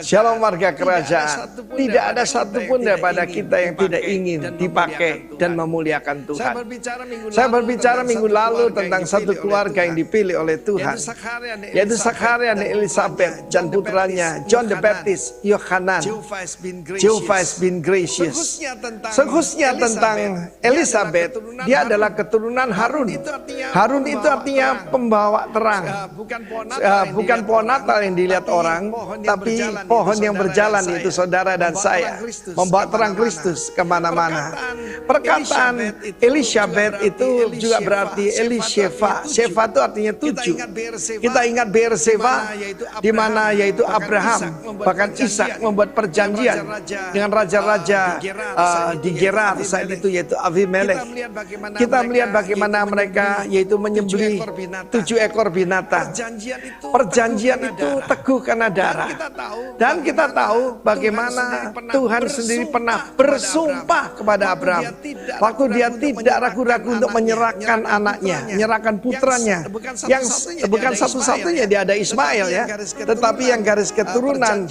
Shalom warga kerajaan. Tidak ada satupun daripada kita yang tidak ingin dipakai dan memuliakan Tuhan. Saya berbicara minggu lalu tentang satu keluarga yang dipilih oleh Tuhan, yaitu Zakaria dan Elizabeth dan putranya John the Baptist, Yohanan. Jehovah has been gracious. Khususnya tentang Elizabeth, dia adalah keturunan Harun. Harun itu artinya pembawa terang. Bukan pohon Natal yang dilihat orang, tapi pohon yang berjalan, itu saudara dan saya, membawa terang Kristus kemana-mana. Perkataan Elizabeth itu juga berarti Elisheva. Sheva itu artinya 7. Kita ingat Beerseba, di mana yaitu Abraham, bahkan Ishak membuat perjanjian dengan raja-raja di Gerar saat itu, yaitu Abimelekh. Kita melihat bagaimana mereka yaitu menyembelih 7 ekor binatang. Perjanjian itu teguh karena darah. Dan kita tahu bagaimana Tuhan sendiri pernah bersumpah kepada Abraham. Waktu dia tidak ragu-ragu untuk menyerahkan anaknya, menyerahkan putranya. Yang bukan satu-satunya, dia ada Ismail ya. Tetapi yang garis keturunan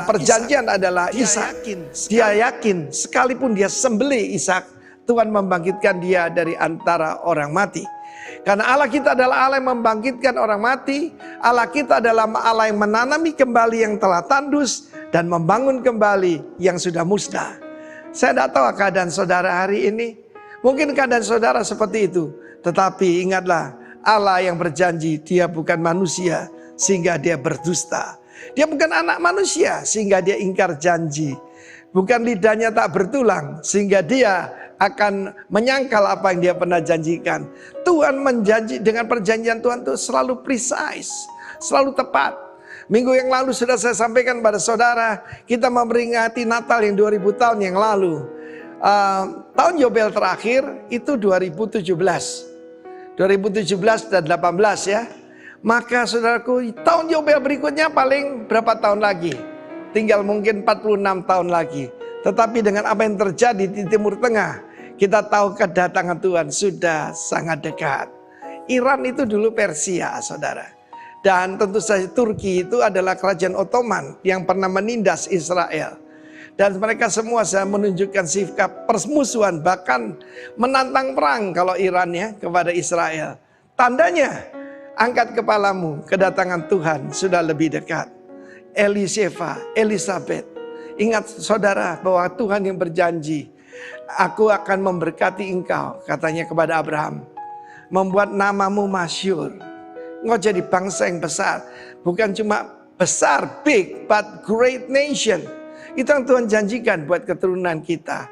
perjanjian adalah Ishak. Dia yakin sekalipun dia sembelih Ishak, Tuhan membangkitkan dia dari antara orang mati. Karena Allah kita adalah Allah yang membangkitkan orang mati. Allah kita adalah Allah yang menanami kembali yang telah tandus dan membangun kembali yang sudah musnah. Saya tidak tahu keadaan saudara hari ini. Mungkin keadaan saudara seperti itu. Tetapi ingatlah, Allah yang berjanji, dia bukan manusia sehingga dia berdusta. Dia bukan anak manusia sehingga dia ingkar janji. Bukan lidahnya tak bertulang sehingga dia akan menyangkal apa yang dia pernah janjikan. Tuhan menjanji, dengan perjanjian Tuhan itu selalu precise, selalu tepat. Minggu yang lalu sudah saya sampaikan pada saudara, kita memperingati Natal yang 2000 tahun yang lalu. Tahun Yobel terakhir itu 2017 dan 18 ya. Maka saudaraku, tahun Yobel berikutnya paling berapa tahun lagi? Tinggal mungkin 46 tahun lagi. Tetapi dengan apa yang terjadi di Timur Tengah, kita tahu kedatangan Tuhan sudah sangat dekat. Iran itu dulu Persia, saudara. Dan tentu saja Turki itu adalah kerajaan Ottoman yang pernah menindas Israel. Dan mereka semua menunjukkan sikap permusuhan, bahkan menantang perang kalau Iran ya kepada Israel. Tandanya, angkat kepalamu, kedatangan Tuhan sudah lebih dekat. Elisheva, Elizabeth. Ingat saudara bahwa Tuhan yang berjanji, aku akan memberkati engkau, katanya kepada Abraham. Membuat namamu masyhur. Engkau jadi bangsa yang besar. Bukan cuma besar, big, but great nation. Itu yang Tuhan janjikan buat keturunan kita.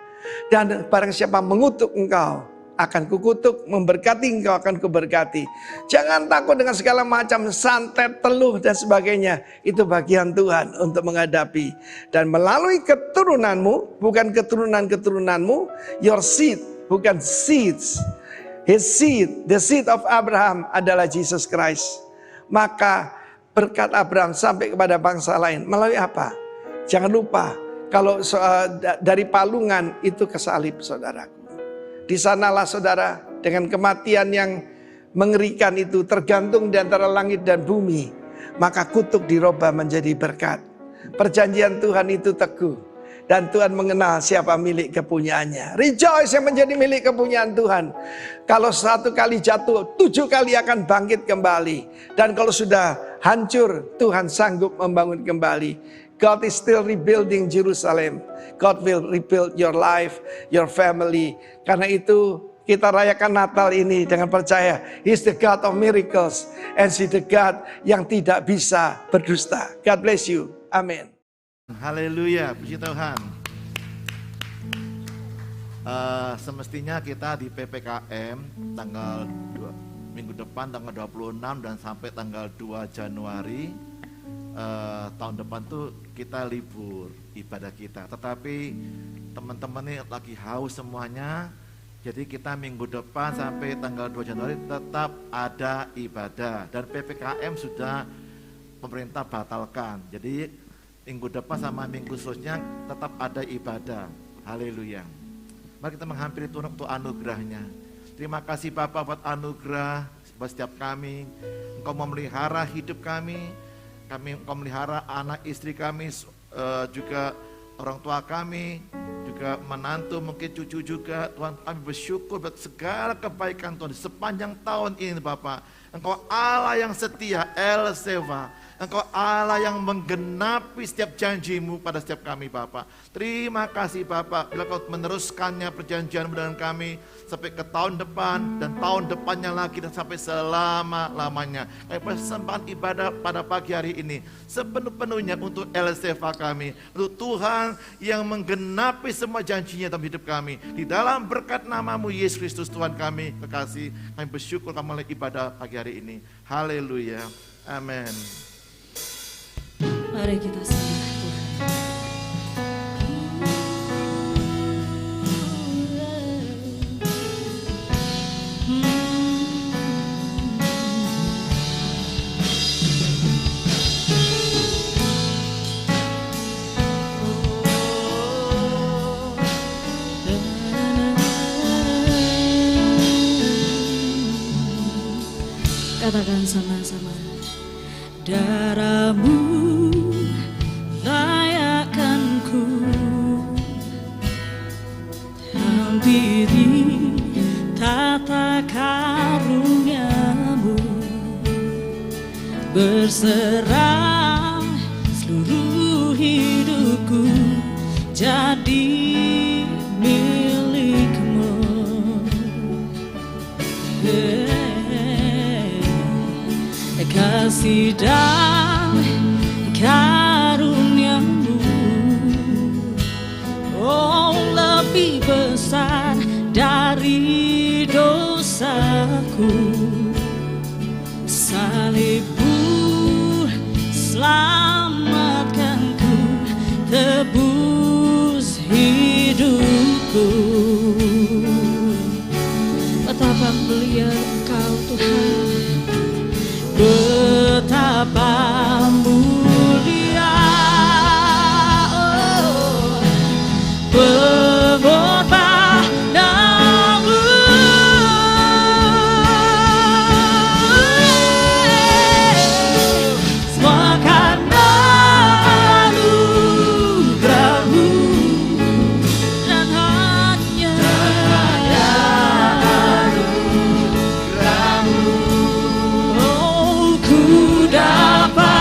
Dan barang siapa mengutuk engkau, akan kukutuk, memberkati engkau akan kuberkati. Jangan takut dengan segala macam santet, teluh dan sebagainya. Itu bagian Tuhan untuk menghadapi. Dan melalui keturunanmu, bukan keturunan-keturunanmu, your seed, bukan seeds. His seed, the seed of Abraham adalah Jesus Christ. Maka berkat Abraham sampai kepada bangsa lain. Melalui apa? Jangan lupa, kalau dari palungan itu ke salib, saudaraku. Di sanalah saudara, dengan kematian yang mengerikan itu tergantung di antara langit dan bumi, maka kutuk dirubah menjadi berkat. Perjanjian Tuhan itu teguh dan Tuhan mengenal siapa milik kepunyaannya. Rejoice yang menjadi milik kepunyaan Tuhan. Kalau 1 kali jatuh, 7 kali akan bangkit kembali. Dan kalau sudah hancur, Tuhan sanggup membangun kembali. God is still rebuilding Jerusalem. God will rebuild your life, your family. Karena itu kita rayakan Natal ini dengan percaya He's the God of miracles and He's the God yang tidak bisa berdusta. God bless you. Amin. Haleluya, puji Tuhan. Semestinya kita di PPKM minggu depan tanggal 26 dan sampai tanggal 2 Januari tahun depan tuh kita libur ibadah kita. Tetapi teman-teman ini lagi haus semuanya. Jadi kita minggu depan sampai tanggal 2 Januari tetap ada ibadah. Dan PPKM sudah pemerintah batalkan. Jadi minggu depan sama minggu seterusnya tetap ada ibadah. Haleluya. Mari kita menghampiri Tuhan untuk anugerahnya. Terima kasih Bapak buat anugerah buat setiap kami. Engkau memelihara hidup kami. Engkau melihara anak istri kami, juga orang tua kami, juga menantu, mungkin cucu juga. Tuhan, kami bersyukur buat segala kebaikan Tuhan sepanjang tahun ini Bapak. Engkau Allah yang setia, El Seva. Engkau Allah yang menggenapi setiap janjimu pada setiap kami Bapak. Terima kasih Bapak, bila Kau meneruskannya perjanjian dengan kami sampai ke tahun depan dan tahun depannya lagi dan sampai selama-lamanya. Kami persembahkan ibadah pada pagi hari ini sepenuh-penuhnya untuk El Seva kami, untuk Tuhan yang menggenapi semua janjinya dalam hidup kami. Di dalam berkat namamu Yesus Kristus Tuhan kami kekasih, kami bersyukur kami mulai ibadah pagi hari ini. Haleluya, amin. Mari kita sembah Tuhan. Katakan sama-sama. Darahmu layakkanku, hampiri tata karuniamu, berserah seluruh hidupku jadi milikmu. Kasih dan karuniamu, oh lebih besar dari dosaku. Salibmu selamatkanku, tebus hidupku. Betapa mulia Engkau Tuhan, betapa mulia pengorbananmu, semua karena anugerahmu dan hanya anugerahmu. Dapat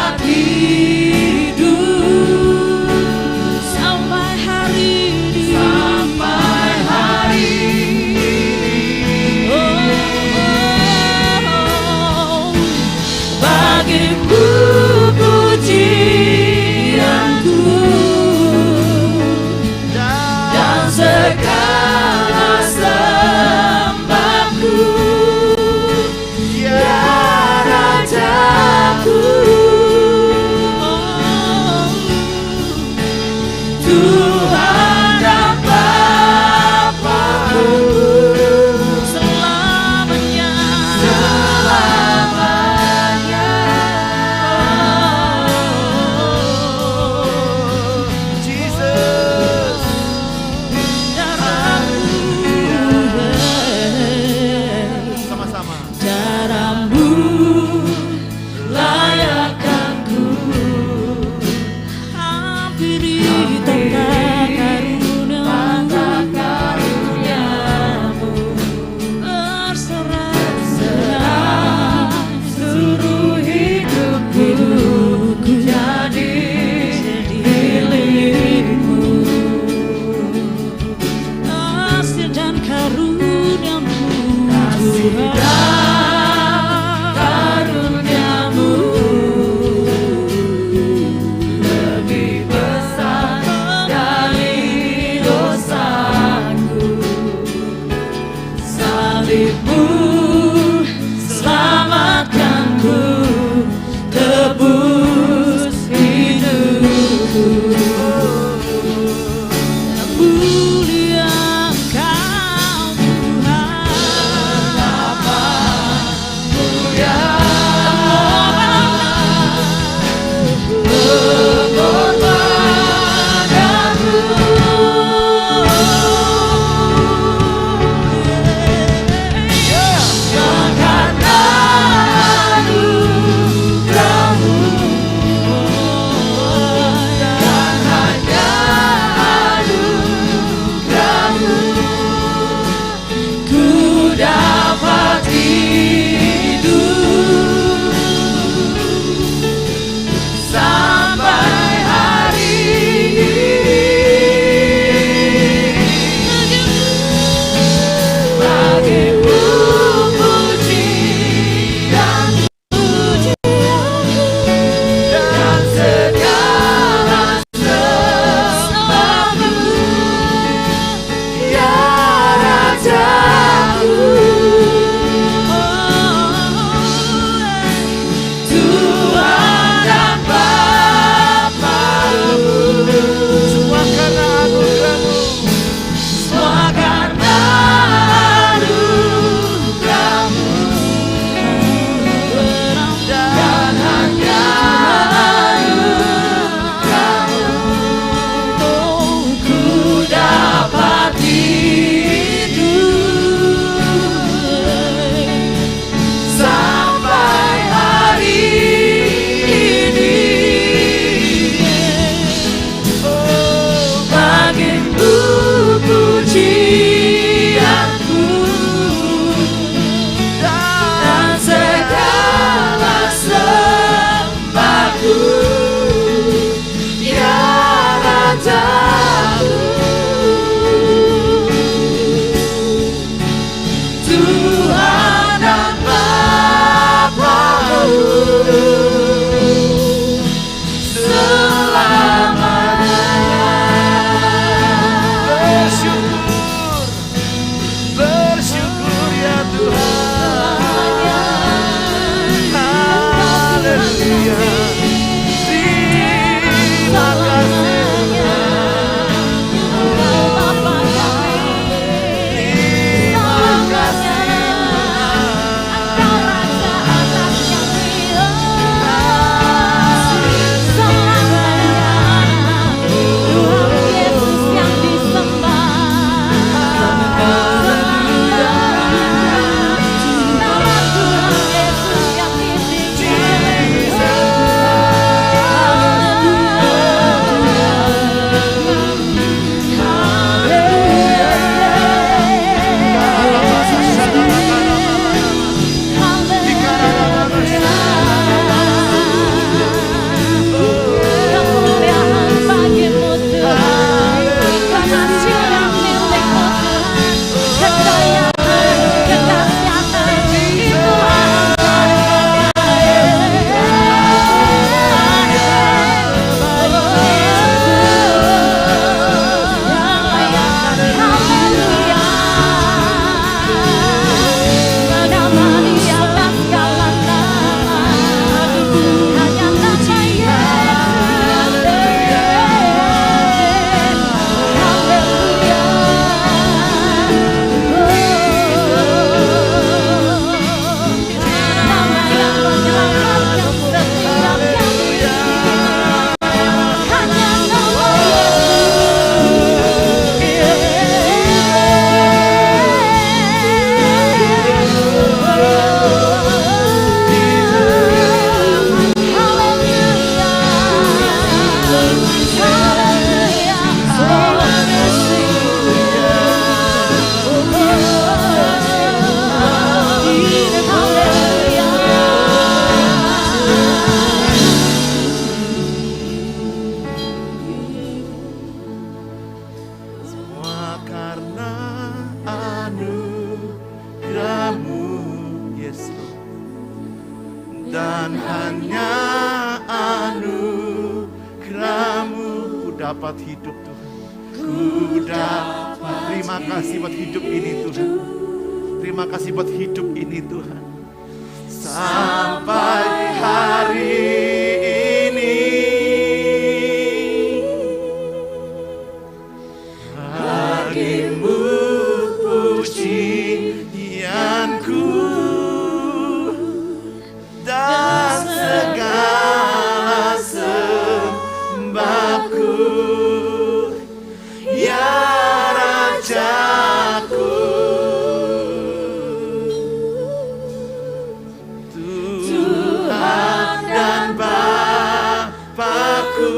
dapat hidup Tuhan. Ku dapat. Terima kasih buat hidup ini Tuhan. Terima kasih buat hidup ini Tuhan. Sampai hari ini bagimu pujianku dan segala sembahku, ya Rajaku. Tuhan dan Bapakku,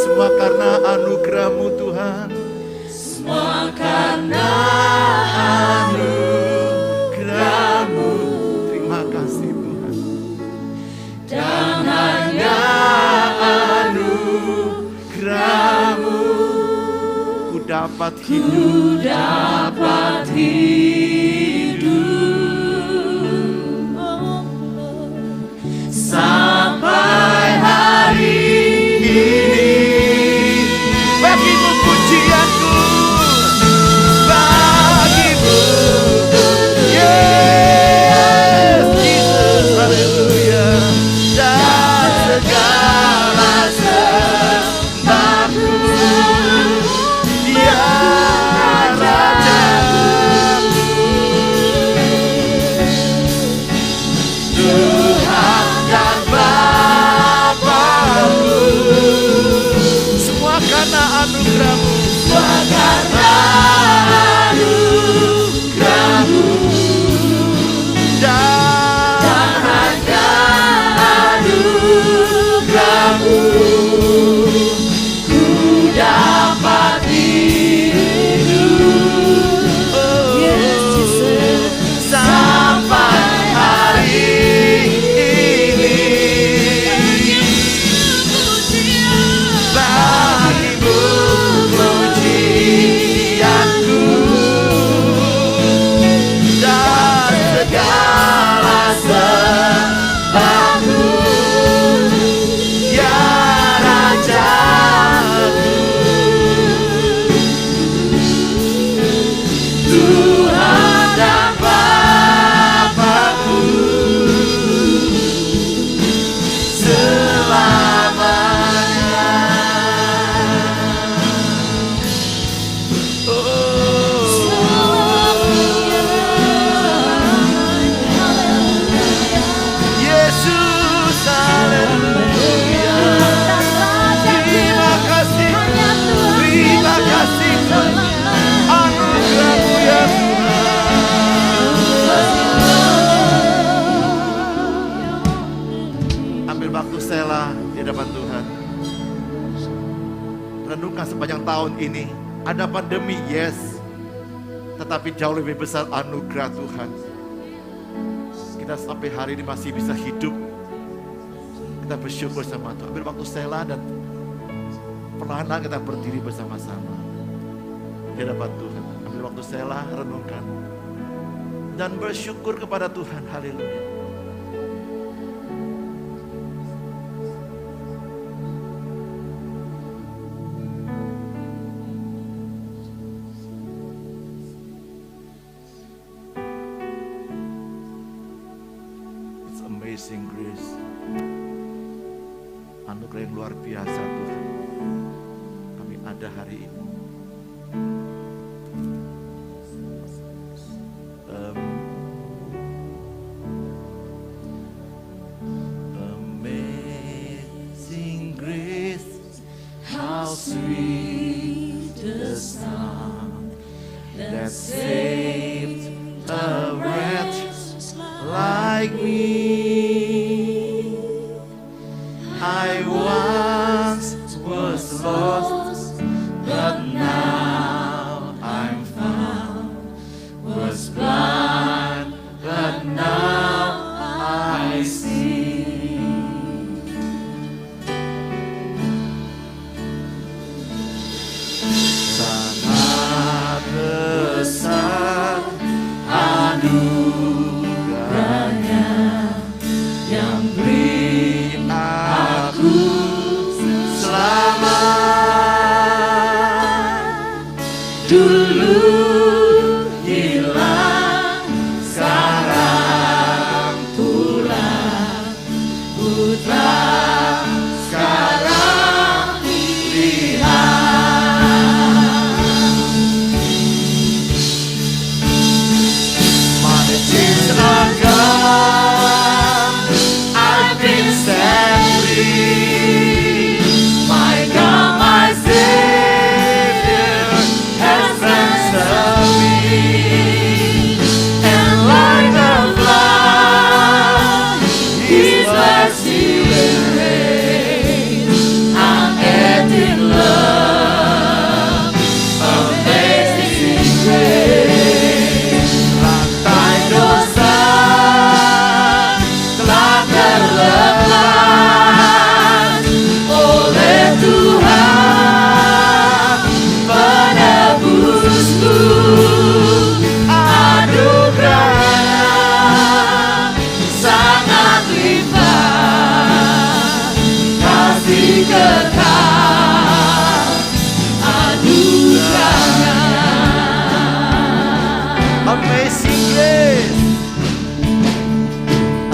semua karena anugerah-Mu Tuhan. Semua karena anugerah-Mu. Terima kasih Tuhan. Dan hanya anugerah-Mu ku dapat hidup. Dapat hidup sampai hari ini. Bagimu pujianku, bagimu, yes, Jesus, haleluya. Dan segala sembahku, ya Rajaku. Tuhan dan Bapakku, semua karena anugerah-Mu. Semua karena anugerah-Mu. Dan hanya anugerah-Mu ku dapat hidup. Sampai hari ini. Bagimu pujianku dan segala sembahku, ya Rajaku. Tuhan dan Bapakku selamanya. Yesus, haleluya. Terima kasih, terima kasih anugerah-Mu ya Tuhan. Ambil waktu selah di hadapan Tuhan. Renungkan sepanjang tahun ini. Ada pandemi, yes. Tetapi jauh lebih besar anugerah Tuhan. Kita sampai hari ini masih bisa hidup. Kita bersyukur sama Tuhan. Ambil waktu selah dan perlahan-lahan kita berdiri bersama-sama di hadapan Tuhan. Ambil waktu selah, renungkan dan bersyukur kepada Tuhan. Haleluya. It's amazing grace. Anugerah yang luar biasa Tuhan. Kami ada hari ini. Amazing grace, how sweet the sound that saved a wretch like me. I once was lost, but now I'm found. Was blind, but now I see. Sangat besar anugerahnya yang beri aku selamat. My God, my Savior has ransomed me. And like a flood, His mercy reigns. Unending love, amazing grace. Rantai dosa telah terlepas oleh Tuhan penebusku. Anugerahnya sangat limpah, kasih kekal. Anugerahnya Amazing grace.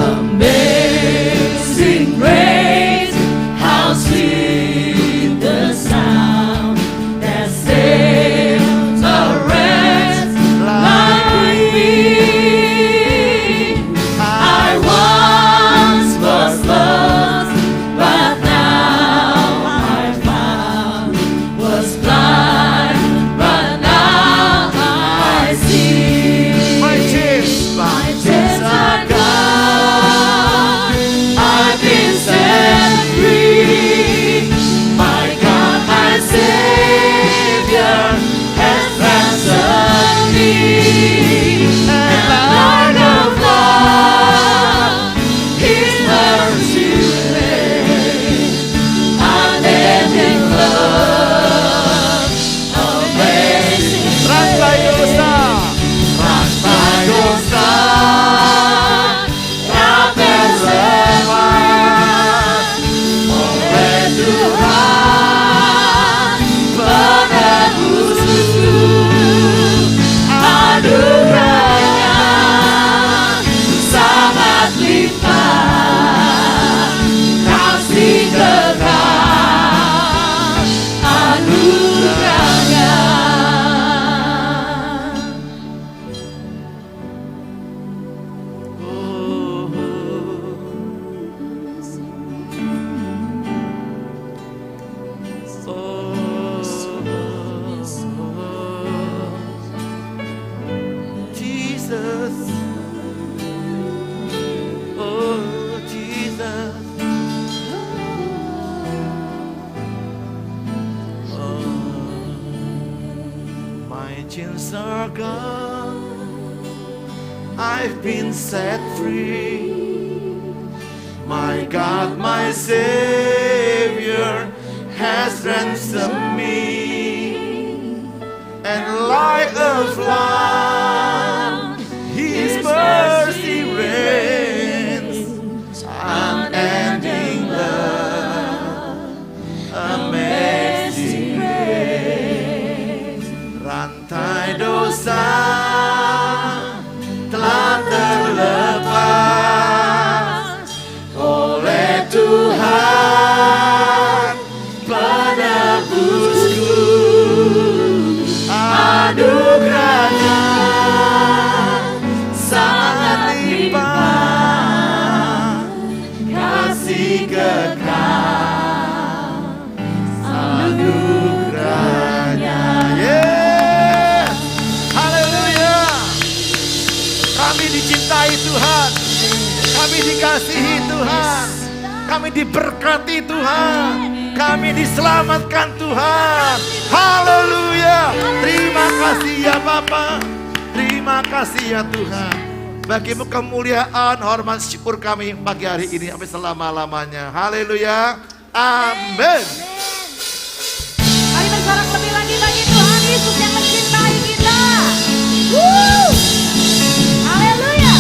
Amazing grace, how sweet the sound that saves a wretch like me. I once was lost, but now I found. Was blind, but now I see. My chains, My chains are gone. I've been set free. My God, my Savior has ransomed me. And like a flood, His mercy reigns. Unending love, amazing rantai dosa. rantai dosa telah terlepas oleh Tuhan penebusku. Anugerahnya sangat limpah, kasih kekal. Anugerahnya Jesus, oh Jesus, my chains are gone, I've been set free. My God, my Savior has ransomed me, and like a flood, His mercy reigns. Unending love, amazing grace. Rantai dosa telah terlepas oleh Tuhan penebusku. Anugerahnya sangat limpah, kasih kekal. Anugerahnya, yes, haleluya. Kami dicintai Tuhan, kami dikasihi Tuhan, kami diberkati Tuhan, kami diselamatkan Tuhan. Haleluya. Terima kasih ya Bapa, terima kasih ya Tuhan. Bagimu kemuliaan, hormat, syukur kami pagi hari ini sampai selama-lamanya. Haleluya. Amin. Mari bersorak lebih lagi bagi Tuhan Yesus yang mencintai kita. Woo! Haleluya.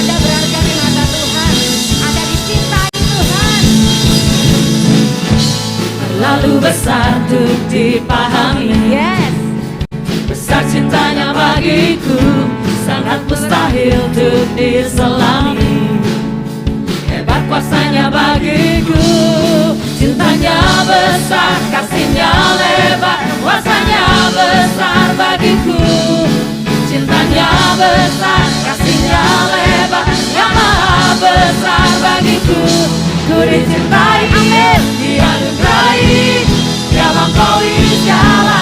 Anda berharga di mata Tuhan. Anda dicintai Tuhan. terlalu besar untuk dipahami. Yes. Besar cintanya bagiku, sangat mustahil untuk diselami. Hebat kuasanya bagiku, cintanya besar, kasihnya lebar, kuasanya besar bagiku. besar, kasih-Nya lebar, yang maha besar bagiku. Ku dicintai, dianugerahi, Dia lampaui segala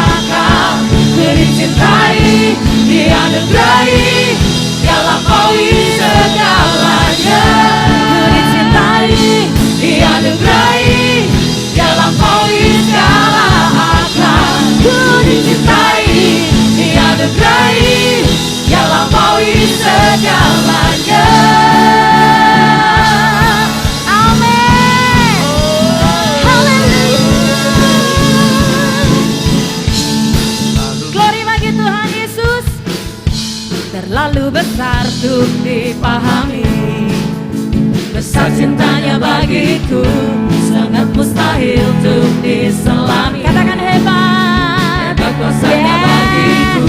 akal. Ku dicintai, dianugerahi, Dia lampaui segalanya. Ku dicintai, dianugerahi, Dia lampaui segala akal. Ku dicintai, dianugerahi, Dia lampaui segalanya. Amin. Haleluya. Glory bagi Tuhan Yesus. Terlalu besar untuk dipahami, besar cintanya bagiku, sangat mustahil untuk diselami. Katakan hebat, hebat kuasanya bagiku.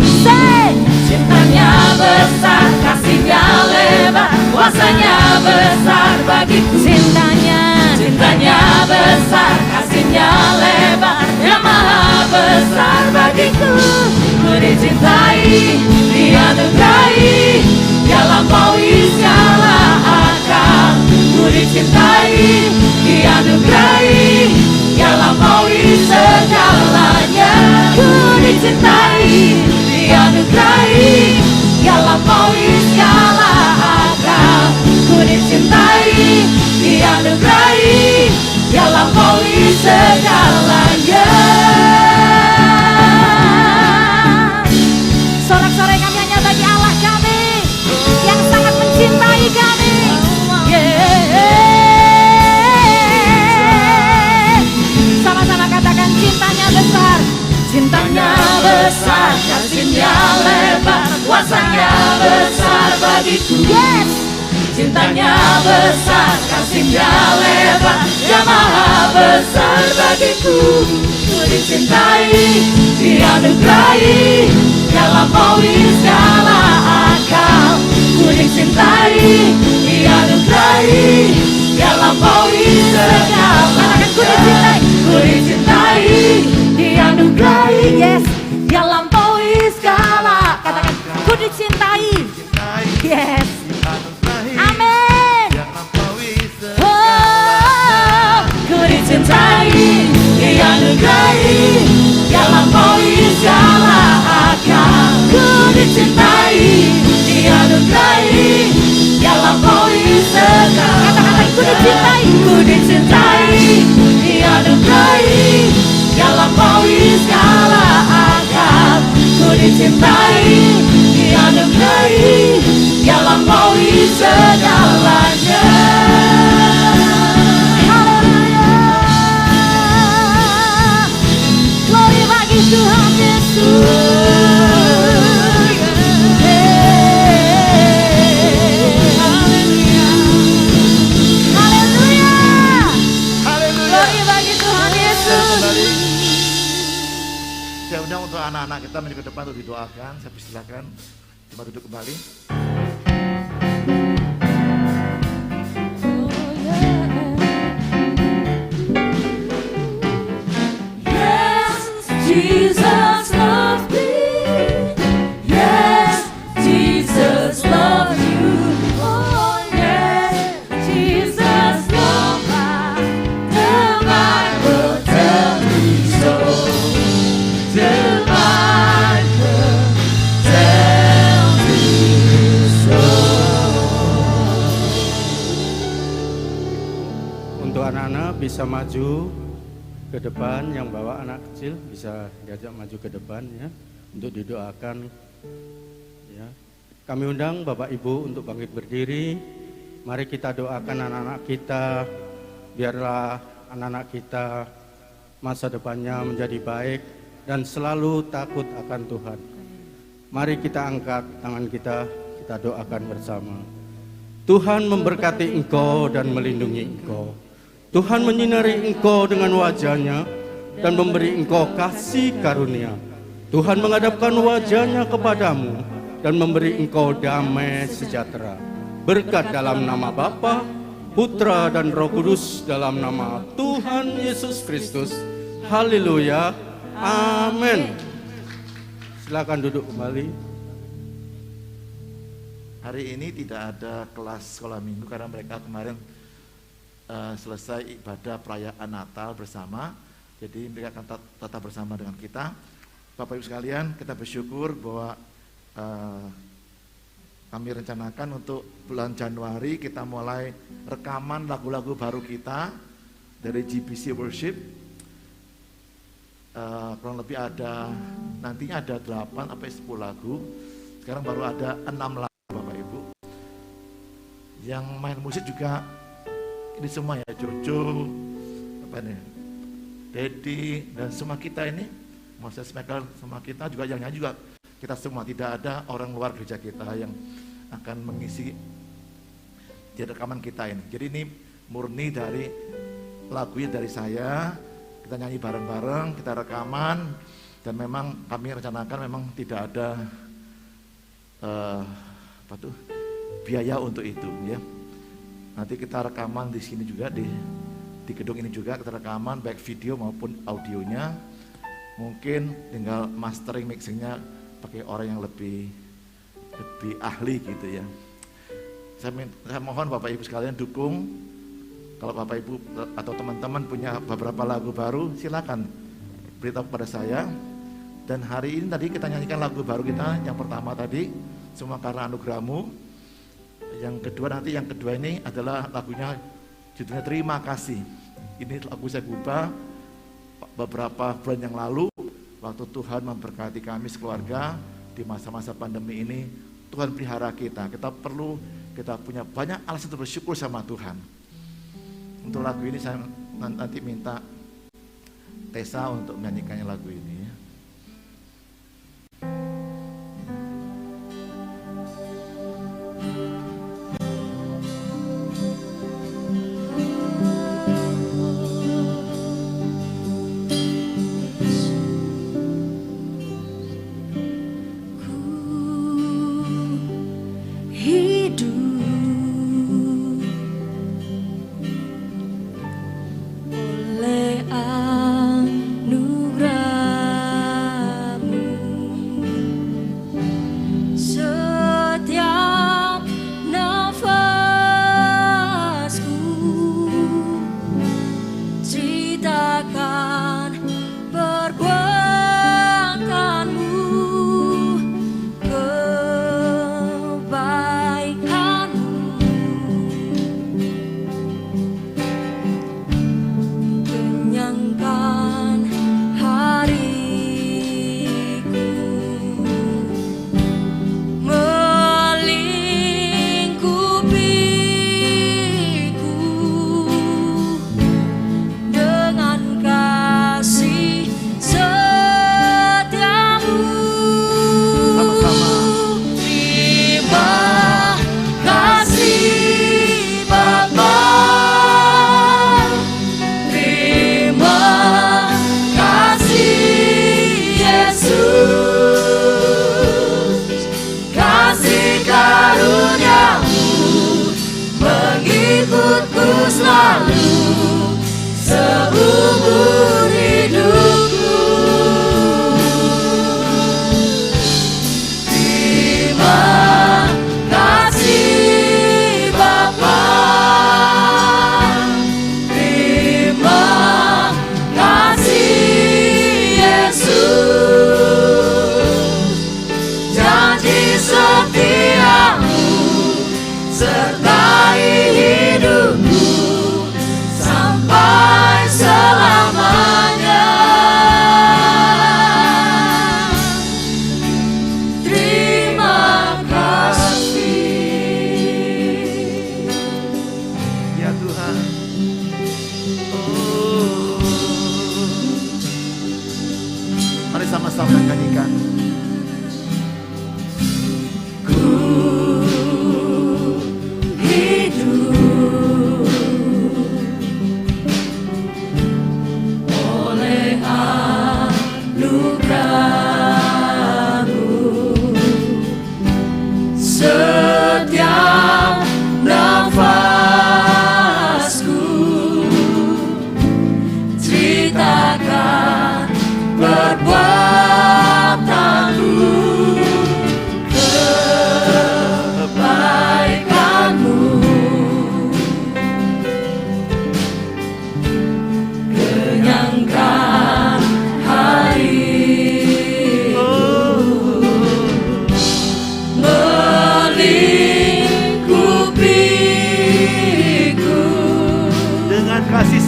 Cintanya besar, kasih-Nya lebar, kuasanya besar bagiku. Cintanya besar, kasih-Nya lebar, yang maha besar bagiku. Ku dicintai, dianugerahi, Dia lampaui segala akal. Ku dicintai, dianugerahi, Dia lampaui segalanya. Ku dicintai, dianugerahi, Dia lampaui segala akal. Ku dicintai, dianugerahi, Dia lampaui segalanya. Sorak-sorai kami hanya bagi Allah kami yang sangat mencintai kami. Sama-sama katakan cintanya besar. Cintanya besar, kasih-Nya lebar, kuasanya besar bagiku. Yes. Cintanya besar, kasih-Nya lebar, Dia maha besar bagiku. Ku dicintai, dianugerahi, Dia lampaui segala akal. Ku dicintai, dianugerahi, Dia lampaui segala akal. Ku dicintai, dianugerahi, yes, Dia lampaui segala. Katakan, ku dicintai, yes, amin. Oh, ku dicintai, dianugerahi, Dia lampaui segala akal. Ku dicintai, dianugerahi, Dia lampaui segala. Katakan, ku dicintai, dianugerahi, Dia lampaui segala akal. Ku dicintai, dianugerahi, Dia lampaui segalanya. Haleluya. Glory bagi Tuhan Yesus. Haleluya. Haleluya. Glory bagi Tuhan Yesus. Saya undang untuk anak-anak kita maju ke depan untuk didoakan. Saya persilakan. Coba duduk kembali. Yes, Jesus loves me. Yes, Jesus loves you. Oh yes, Jesus loves me. The Bible tells me so. The Bible tells me so. Untuk anak-anak bisa maju ke depan, yang bawa anak kecil bisa diajak maju ke depan ya, untuk didoakan ya. Kami undang Bapak Ibu untuk bangkit berdiri. Mari kita doakan anak-anak kita, biarlah anak-anak kita masa depannya menjadi baik dan selalu takut akan Tuhan. Mari kita angkat tangan kita doakan bersama. Tuhan memberkati engkau dan melindungi engkau. Tuhan menyinari engkau dengan wajah-Nya dan memberi engkau kasih karunia. Tuhan menghadapkan wajah-Nya kepadamu dan memberi engkau damai sejahtera. Berkat dalam nama Bapa, Putra dan Roh Kudus, dalam nama Tuhan Yesus Kristus. Haleluya. Amin. Silakan duduk kembali. Hari ini tidak ada kelas sekolah minggu karena mereka kemarin selesai ibadah perayaan Natal bersama. Jadi mereka akan tetap bersama dengan kita. Bapak Ibu sekalian, kita bersyukur bahwa kami rencanakan untuk bulan Januari kita mulai rekaman lagu-lagu baru kita dari GBC Worship. Kurang lebih ada, nantinya ada 8 sampai 10 lagu. Sekarang baru ada 6 lagu Bapak Ibu. Yang main musik juga ini semua ya, Jojo, apa nih, Dedi, dan semua kita ini, Moses Michael, semua kita juga yang nyanyi juga kita semua, tidak ada orang luar gereja kita yang akan mengisi di rekaman kita ini. Jadi ini murni dari lagunya dari saya, kita nyanyi bareng-bareng, kita rekaman, dan memang kami rencanakan memang tidak ada biaya untuk itu ya. Nanti kita rekaman di sini juga, di gedung ini juga kita rekaman baik video maupun audionya. Mungkin tinggal mastering mixingnya pakai orang yang lebih ahli gitu ya. Saya mohon Bapak Ibu sekalian dukung. Kalau Bapak Ibu atau teman-teman punya beberapa lagu baru, silakan beritahu kepada saya. Dan hari ini tadi kita nyanyikan lagu baru kita, yang pertama tadi, Semua Karena Anugerah-Mu. Yang kedua ini adalah lagunya judulnya Terima Kasih. Ini lagu saya ubah beberapa bulan yang lalu, waktu Tuhan memberkati kami sekeluarga di masa-masa pandemi ini. Tuhan pelihara kita punya banyak alasan untuk bersyukur sama Tuhan. Untuk lagu ini saya nanti minta Tessa untuk menyanyikannya lagu ini ya.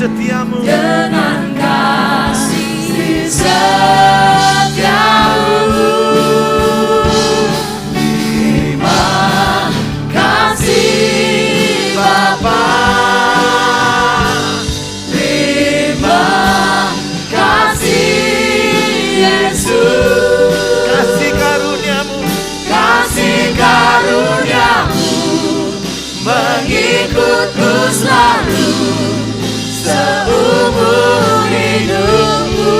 setiamu, dengan kasih setiamu. Terima kasih Bapa, terima kasih Yesus, kasih karuniamu, kasih karuniamu mengikutku selalu seumur hidupku.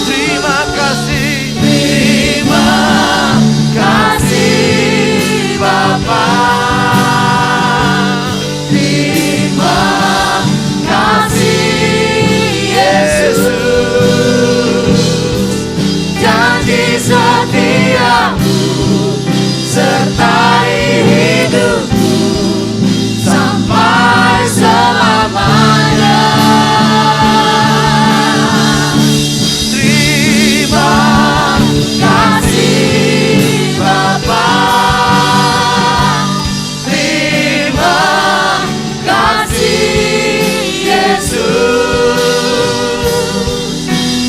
terima kasih, Terima kasih Bapa, terima kasih Yesus, janji setiamu sertai hidupku sampai selamanya. Terima kasih Bapa, terima kasih Yesus,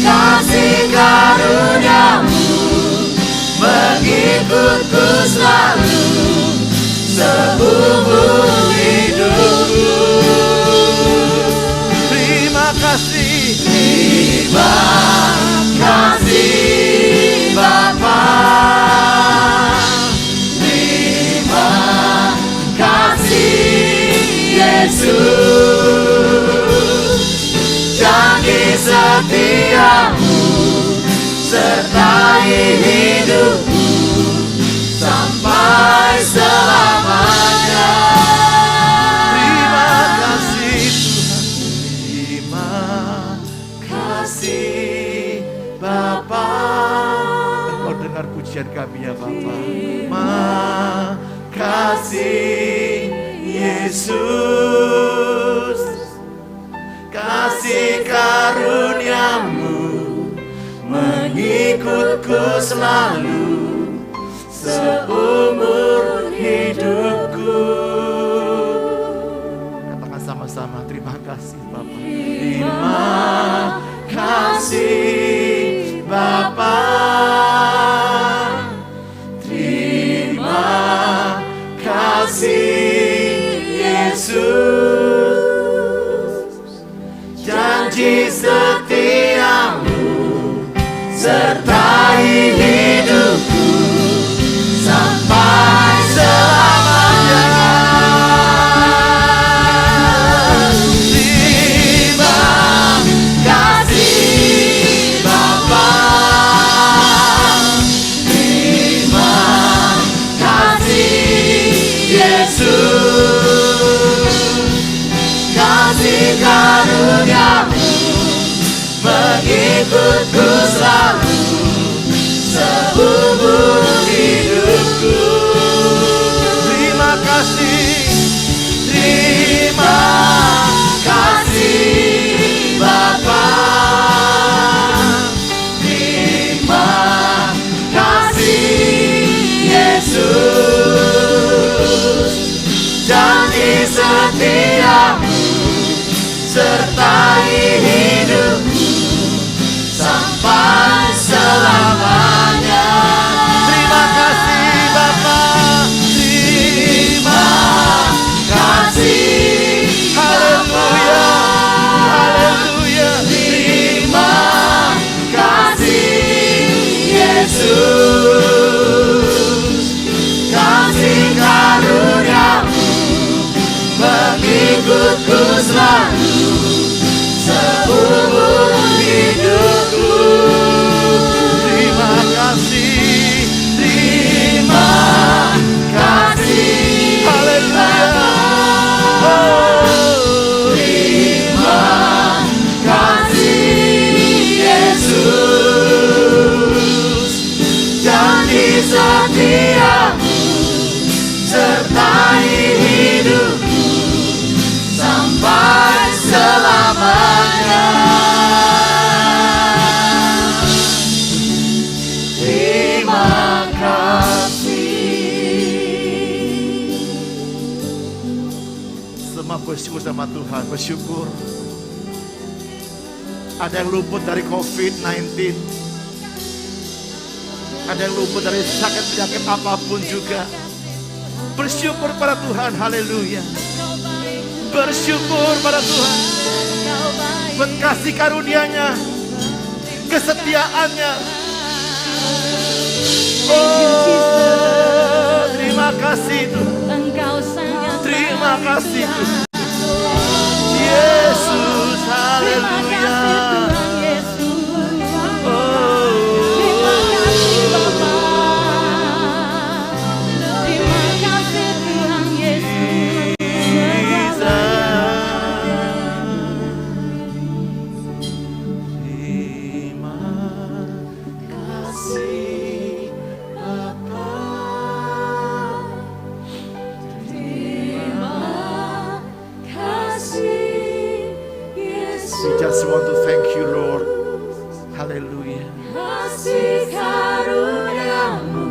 kasih karuniamu mengikutku selalu seumur hidupku. terima kasih, Terima kasih Bapa, terima kasih Yesus, janji setiamu sertai hidupku sampai selamanya. terima kasih Tuhan, terima Kasih Bapa, Engkau dengar pujian kami ya Bapa. Terima kasih Yesus, kasih karuniamu mengikutku selalu seumur hidupku. Katakan sama-sama, terima kasih Bapa. Terima kasih Bapa, terima kasih Yesus, janji setiamu sertai hidupku sampai selamanya. Terima kasih Bapa, terima kasih Yesus, kasih karuniamu mengikutku selalu seumur hidupku. Terima kasih, terima kasih Bapa, terima kasih Yesus, janji setiamu sertai hidupku sampai selamanya. Terima kasih Bapa, terima kasih Haleluya, haleluya. Terima kasih Yesus, kasih karuniamu mengikutku selalu seumur hidupku. Terima kasih, terima kasih Haleluya. Terima kasih Yesus, janji setiamu sertai hidupku sampai selamanya. Terima kasih. Semua bersyukur sama Tuhan, bersyukur. Ada yang luput dari COVID-19. Ada yang luput dari sakit penyakit apapun juga. Bersyukur pada Tuhan, haleluya. Bersyukur pada Tuhan. Buat kasih karunia-Nya, kesetiaannya. Oh, terima kasih Tuhan. Terima kasih Tuhan. Yesus, haleluya. Just want to thank you, Lord. Hallelujah. Kasih karuniamu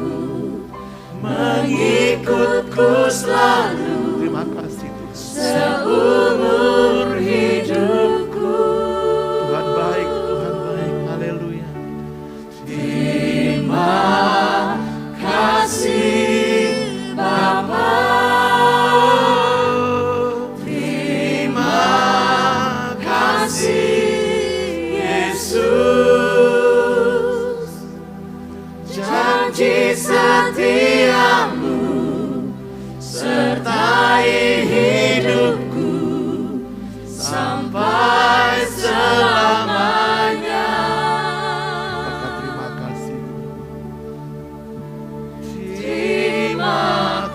mengikutku selalu. Terima kasih Tuhan. Seumur hidupku. Tuhan baik, Tuhan baik. Haleluya. Terima kasih Bapa. Janji setiamu sertai hidupku sampai selamanya. Maka terima kasih. Terima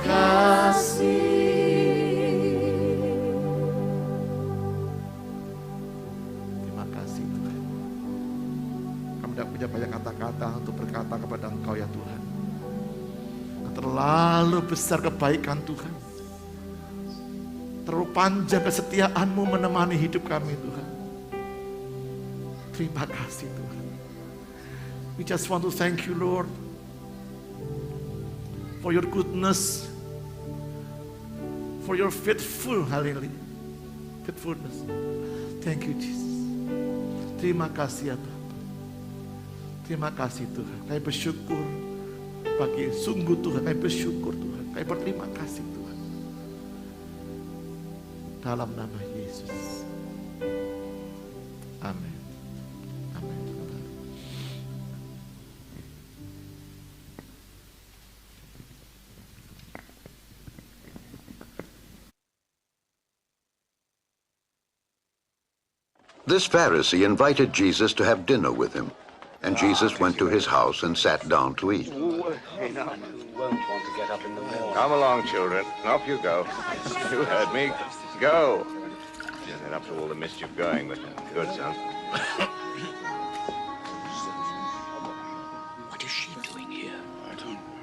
kasih. Terima kasih Tuhan. Kami tidak punya banyak kata-kata untuk berkata kepada Engkau ya Tuhan. Terlalu besar kebaikan Tuhan. Terlalu panjang kesetiaan-Mu menemani hidup kami Tuhan. Terima kasih Tuhan. We just want to thank you Lord for your goodness, for your faithful, hallelujah, faithfulness. Thank you Jesus. Terima kasih ya Tuhan. Terima kasih Tuhan. Kami bersyukur pagi sungguh Tuhan. Kami bersyukur Tuhan. Kami berterima kasih Tuhan. Dalam nama Yesus. Amin. Amin. This Pharisee invited Jesus to have dinner with him. And Jesus went to his house and sat down to eat. Who won't want to get up in the morning? Come along, children. Off you go. You heard me. Go. Get up to all the mischief going, but good, son. What is she doing here? I don't know.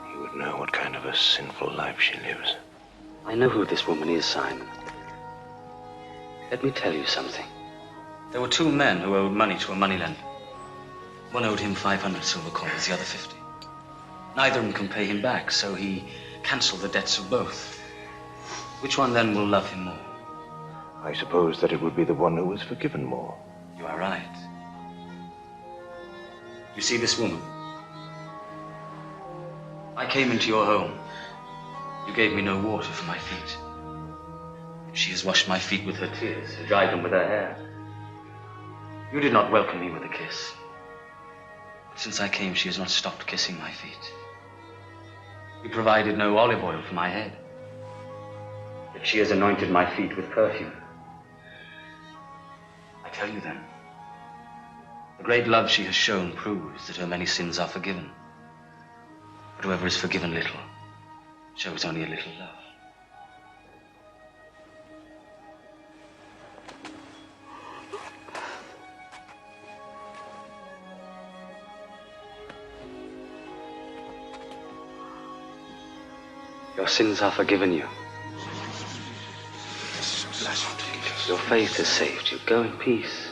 You would know what kind of a sinful life she lives. I know who this woman is, Simon. Let me tell you something. There were two men who owed money to a moneylender. One owed him 500 silver coins, the other 50. Neither of them can pay him back, so he cancelled the debts of both. Which one then will love him more? I suppose that it would be the one who was forgiven more. You are right. You see this woman? I came into your home. You gave me no water for my feet. She has washed my feet with her tears, dried them with her hair. You did not welcome me with a kiss. But since I came, she has not stopped kissing my feet. You provided no olive oil for my head. Yet she has anointed my feet with perfume. tell you then. The great love she has shown proves that her many sins are forgiven. But whoever is forgiven little shows only a little love. Your sins are forgiven you. Your faith has saved you. Go in peace.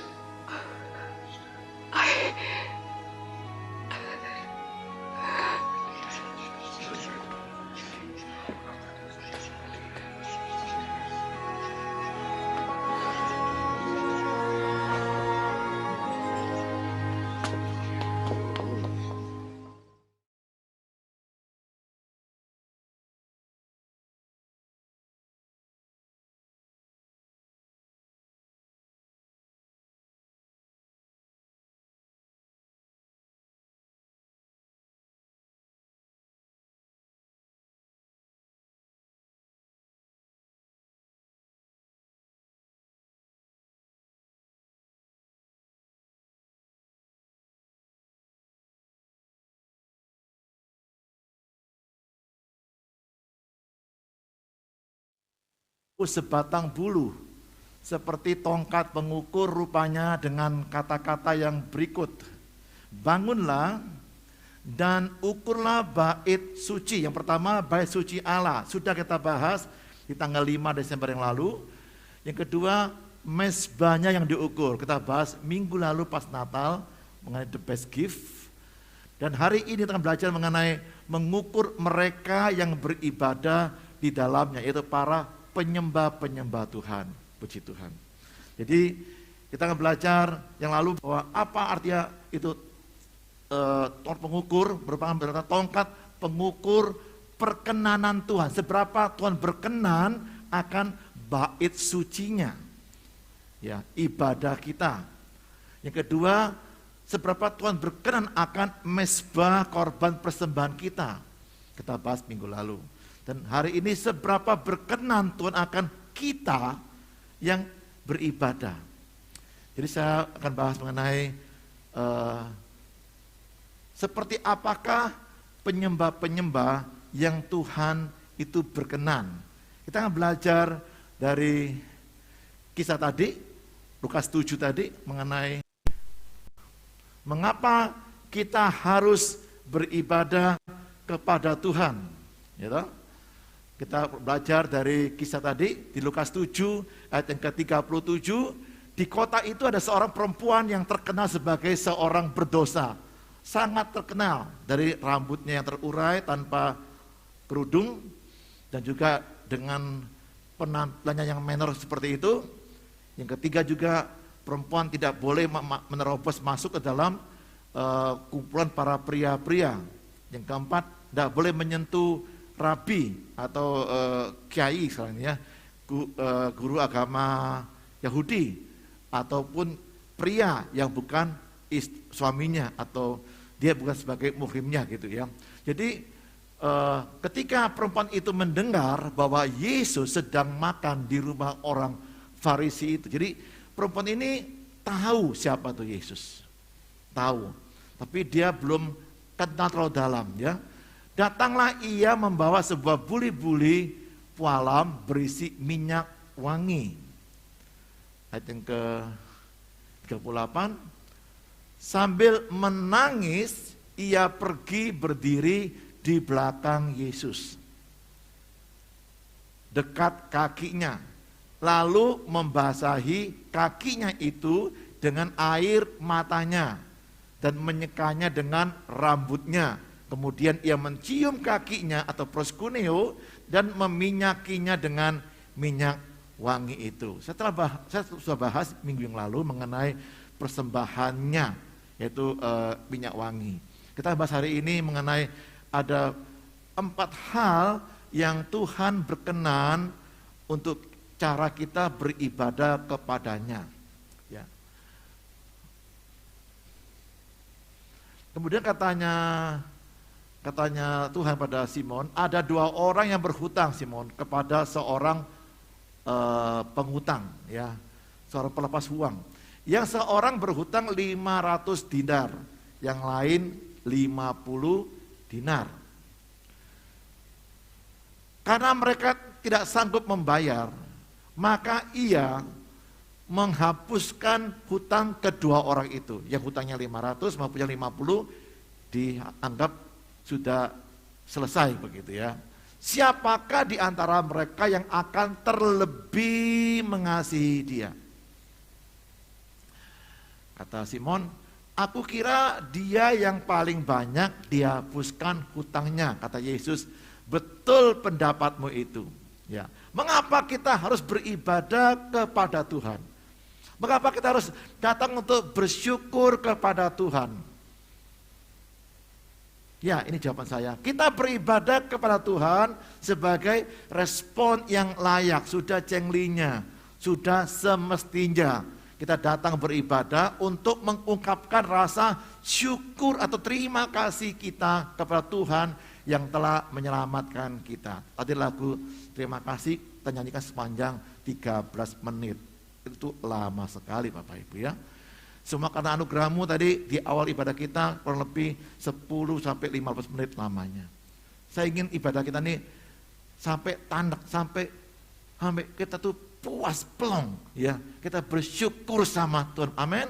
Sebatang bulu, seperti tongkat pengukur rupanya dengan kata-kata yang berikut. Bangunlah dan ukurlah bait suci. Yang pertama, bait suci Allah. Sudah kita bahas di tanggal 5 Desember yang lalu. Yang kedua, mezbahnya yang diukur. Kita bahas minggu lalu pas Natal mengenai the best gift. Dan hari ini kita akan belajar mengenai mengukur mereka yang beribadah di dalamnya, yaitu para penyembah-penyembah Tuhan. Puji Tuhan. Jadi kita akan belajar yang lalu bahwa apa artinya itu tongkat pengukur, merupakan tongkat pengukur perkenanan Tuhan. Seberapa Tuhan berkenan akan bait sucinya, ya, ibadah kita. Yang kedua, seberapa Tuhan berkenan akan mezbah korban persembahan kita. Kita bahas minggu lalu. Dan hari ini seberapa berkenan Tuhan akan kita yang beribadah. Jadi saya akan bahas mengenai seperti apakah penyembah-penyembah yang Tuhan itu berkenan. Kita akan belajar dari kisah tadi, Lukas 7 tadi, mengenai mengapa kita harus beribadah kepada Tuhan. Gitu? Kita belajar dari kisah tadi di Lukas 7 ayat yang ke-37. Di kota itu ada seorang perempuan yang terkenal sebagai seorang berdosa. Sangat terkenal dari rambutnya yang terurai tanpa kerudung dan juga dengan penampilannya yang menor seperti itu. Yang ketiga juga perempuan tidak boleh menerobos masuk ke dalam kumpulan para pria-pria. Yang keempat, tidak boleh menyentuh rabi atau kiai misalnya, guru agama Yahudi ataupun pria yang bukan suaminya atau dia bukan sebagai muhrimnya gitu ya. Jadi ketika perempuan itu mendengar bahwa Yesus sedang makan di rumah orang Farisi itu, jadi perempuan ini tahu siapa tuh Yesus, tahu, tapi dia belum kenal terlalu dalam ya. Datanglah ia membawa sebuah buli-buli pualam berisi minyak wangi. Ayat yang ke-38, sambil menangis ia pergi berdiri di belakang Yesus, dekat kakinya, lalu membasahi kakinya itu dengan air matanya dan menyekanya dengan rambutnya. Kemudian ia mencium kakinya atau proskuneo dan meminyakinya dengan minyak wangi itu. Saya sudah bahas minggu yang lalu mengenai persembahannya, yaitu minyak wangi. Kita bahas hari ini mengenai ada 4 hal yang Tuhan berkenan untuk cara kita beribadah kepadanya. Ya. Kemudian katanya Tuhan pada Simon, ada 2 orang yang berhutang Simon kepada seorang penghutang, ya, seorang pelepas uang. Yang seorang berhutang 500 dinar, yang lain 50 dinar. Karena mereka tidak sanggup membayar, maka ia menghapuskan hutang kedua orang itu. Yang hutangnya 500, maupun yang 50 dianggap sudah selesai begitu ya. Siapakah di antara mereka yang akan terlebih mengasihi dia? Kata Simon, aku kira dia yang paling banyak dihapuskan hutangnya. Kata Yesus, betul pendapatmu itu. Ya, mengapa kita harus beribadah kepada Tuhan? Mengapa kita harus datang untuk bersyukur kepada Tuhan? Ya, ini jawaban saya. Kita beribadah kepada Tuhan sebagai respon yang layak, sudah cenglinya, sudah semestinya. Kita datang beribadah untuk mengungkapkan rasa syukur atau terima kasih kita kepada Tuhan yang telah menyelamatkan kita. Tadi lagu terima kasih kita nyanyikan sepanjang 13 menit. Itu lama sekali Bapak Ibu ya. Semua karena anugerahmu tadi di awal ibadah kita kurang lebih 10 sampai 15 menit lamanya. Saya ingin ibadah kita ini sampai tandak, sampai kita tuh puas plong ya. Kita bersyukur sama Tuhan. Amin.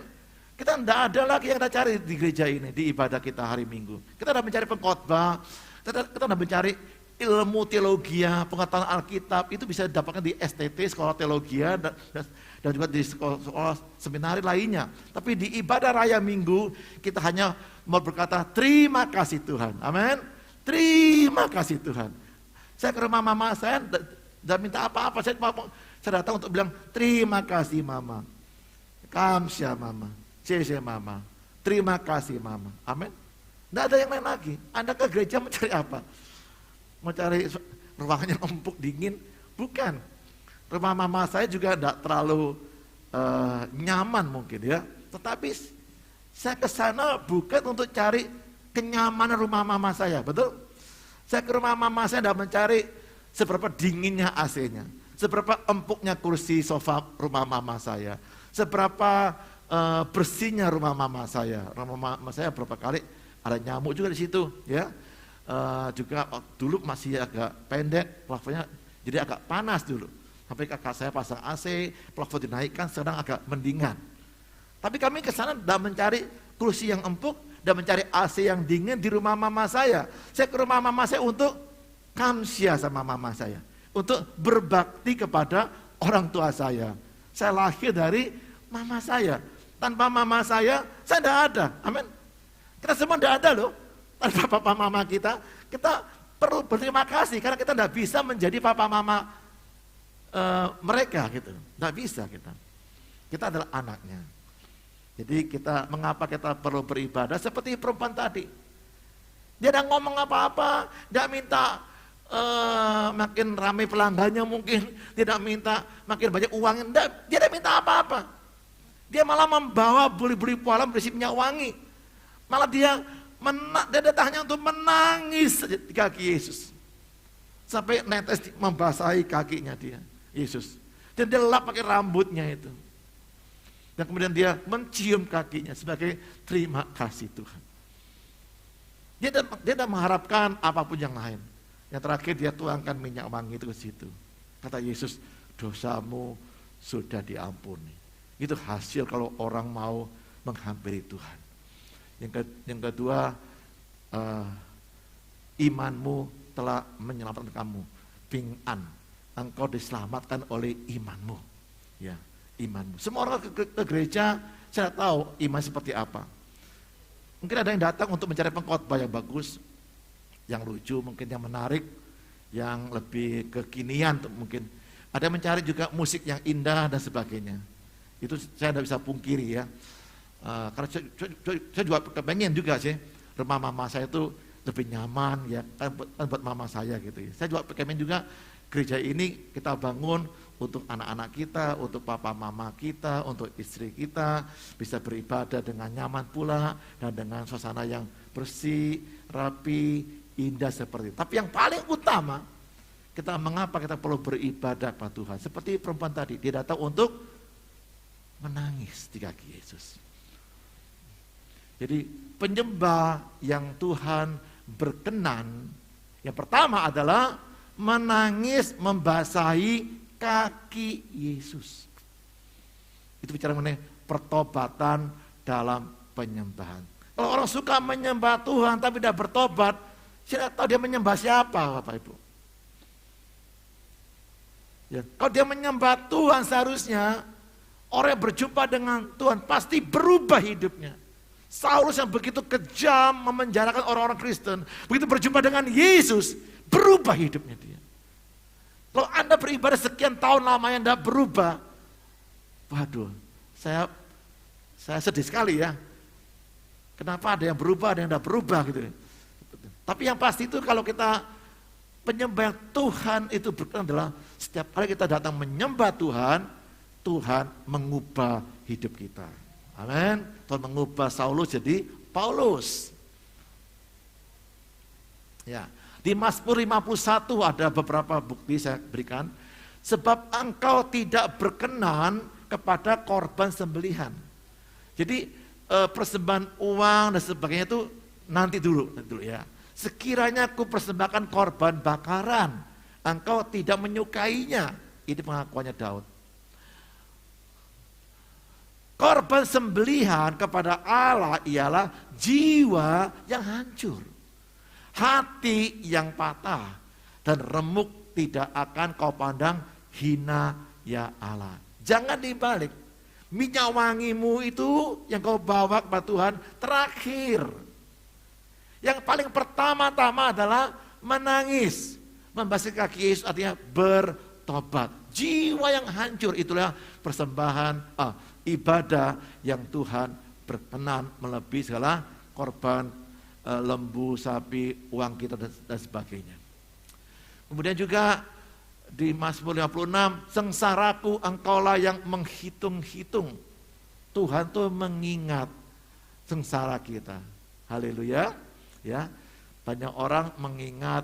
Kita tidak ada lagi yang kita cari di gereja ini, di ibadah kita hari Minggu. Kita tidak mencari pengkhotbah, kita tidak mencari ilmu teologia, pengetahuan Alkitab, itu bisa didapatkan di STT, sekolah teologia, dan juga di sekolah seminari lainnya. Tapi di ibadah raya Minggu, kita hanya mau berkata, terima kasih Tuhan. Amin. Terima kasih Tuhan. Saya ke rumah mama saya, tidak minta apa-apa, saya datang untuk bilang, terima kasih mama. Kamsya mama, cece mama, terima kasih mama. Amin. Tidak ada yang lain lagi. Anda ke gereja mencari apa? Mencari ruangannya empuk, dingin? Bukan. Rumah mama saya juga tidak terlalu nyaman mungkin ya. Tetapi saya ke sana bukan untuk cari kenyamanan rumah mama saya, betul? Saya ke rumah mama saya tidak mencari seberapa dinginnya AC-nya, seberapa empuknya kursi sofa rumah mama saya, seberapa bersihnya rumah mama saya. Rumah mama saya berapa kali ada nyamuk juga di situ ya. Juga dulu masih agak pendek, plafonnya jadi agak panas dulu. Sampai kakak saya pasang AC, plafon dinaikkan, sekarang agak mendingan. Tapi kami ke sana tidak mencari kursi yang empuk, tidak mencari AC yang dingin di rumah mama saya. Saya ke rumah mama saya untuk kamsya sama mama saya, untuk berbakti kepada orang tua saya. Saya lahir dari mama saya. Tanpa mama saya tidak ada. Amin. Kita semua tidak ada loh. Tanpa papa mama kita perlu berterima kasih karena kita tidak bisa menjadi papa mama mereka gitu. Tidak bisa kita. Kita adalah anaknya. Jadi mengapa kita perlu beribadah seperti perempuan tadi. Dia tidak ngomong apa-apa, tidak minta makin ramai pelanggannya mungkin, tidak minta makin banyak uangnya, dia tidak minta apa-apa. Dia malah membawa buli-buli pualam berisi minyak wangi. Malah dia datangnya untuk menangis di kaki Yesus. Sampai netes membasahi kakinya dia, Yesus. Dan dia lap pakai rambutnya itu. Dan kemudian dia mencium kakinya sebagai terima kasih Tuhan. Dia tidak mengharapkan apapun yang lain. Yang terakhir dia tuangkan minyak wangi itu ke situ. Kata Yesus, dosamu sudah diampuni. Itu hasil kalau orang mau menghampiri Tuhan. Yang kedua, imanmu telah menyelamatkan kamu. Ping'an, engkau diselamatkan oleh imanmu. Ya, imanmu. Semua orang ke gereja, saya tahu iman seperti apa. Mungkin ada yang datang untuk mencari pengkhotbah yang bagus, yang lucu, mungkin yang menarik, yang lebih kekinian mungkin. Ada yang mencari juga musik yang indah dan sebagainya. Itu saya tidak bisa pungkiri ya. Karena saya juga kepengen juga sih rumah mama saya itu lebih nyaman ya, kan buat mama saya gitu ya. Saya juga kepengen juga gereja ini kita bangun untuk anak-anak kita, untuk papa mama kita, untuk istri kita bisa beribadah dengan nyaman pula dan dengan suasana yang bersih, rapi, indah seperti itu. Tapi yang paling utama, mengapa kita perlu beribadah kepada Tuhan? Seperti perempuan tadi, dia datang untuk menangis di kaki Yesus. Jadi penyembah yang Tuhan berkenan, yang pertama adalah menangis membasahi kaki Yesus. Itu bicara mengenai pertobatan dalam penyembahan. Kalau orang suka menyembah Tuhan tapi tidak bertobat, saya tahu dia menyembah siapa, Bapak Ibu. Ya, kalau dia menyembah Tuhan, seharusnya orang yang berjumpa dengan Tuhan pasti berubah hidupnya. Saulus yang begitu kejam memenjarakan orang-orang Kristen, begitu berjumpa dengan Yesus, berubah hidupnya dia. Kalau Anda beribadah sekian tahun lamanya tidak berubah, waduh, saya sedih sekali ya. Kenapa ada yang berubah, ada yang tidak berubah gitu. Tapi yang pasti itu kalau kita penyembah Tuhan itu berkenan adalah setiap kali kita datang menyembah Tuhan, Tuhan mengubah hidup kita. Amin. Tuhan mengubah Saulus jadi Paulus. Ya, di Mazmur 51 ada beberapa bukti saya berikan. Sebab engkau tidak berkenan kepada korban sembelihan. Jadi persembahan uang dan sebagainya itu nanti dulu ya. Sekiranya aku persembahkan korban bakaran, engkau tidak menyukainya. Ini pengakuannya Daud. Korban sembelihan kepada Allah ialah jiwa yang hancur, hati yang patah, dan remuk tidak akan kau pandang hina ya Allah. Jangan dibalik, minyak wangimu itu yang kau bawa kepada Tuhan terakhir. Yang paling pertama-tama adalah menangis, membasuh kaki Yesus, artinya bertobat. Jiwa yang hancur itulah persembahan, ibadah yang Tuhan berkenan melebihi segala korban lembu, sapi, uang kita dan sebagainya. Kemudian juga di Mazmur 56, sengsaraku engkaulah yang menghitung-hitung. Tuhan tuh mengingat sengsara kita. Haleluya. Ya, banyak orang mengingat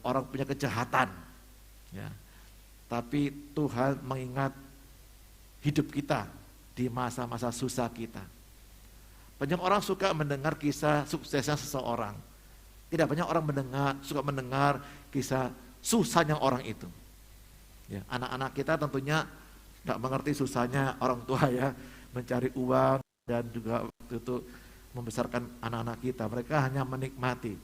orang punya kejahatan, ya. Tapi Tuhan mengingat hidup kita di masa-masa susah kita. Banyak orang suka mendengar kisah suksesnya seseorang. Tidak banyak orang suka mendengar kisah susahnya orang itu. Ya, anak-anak kita tentunya tidak mengerti susahnya orang tua ya, mencari uang dan juga waktu itu membesarkan anak-anak kita. Mereka hanya menikmati.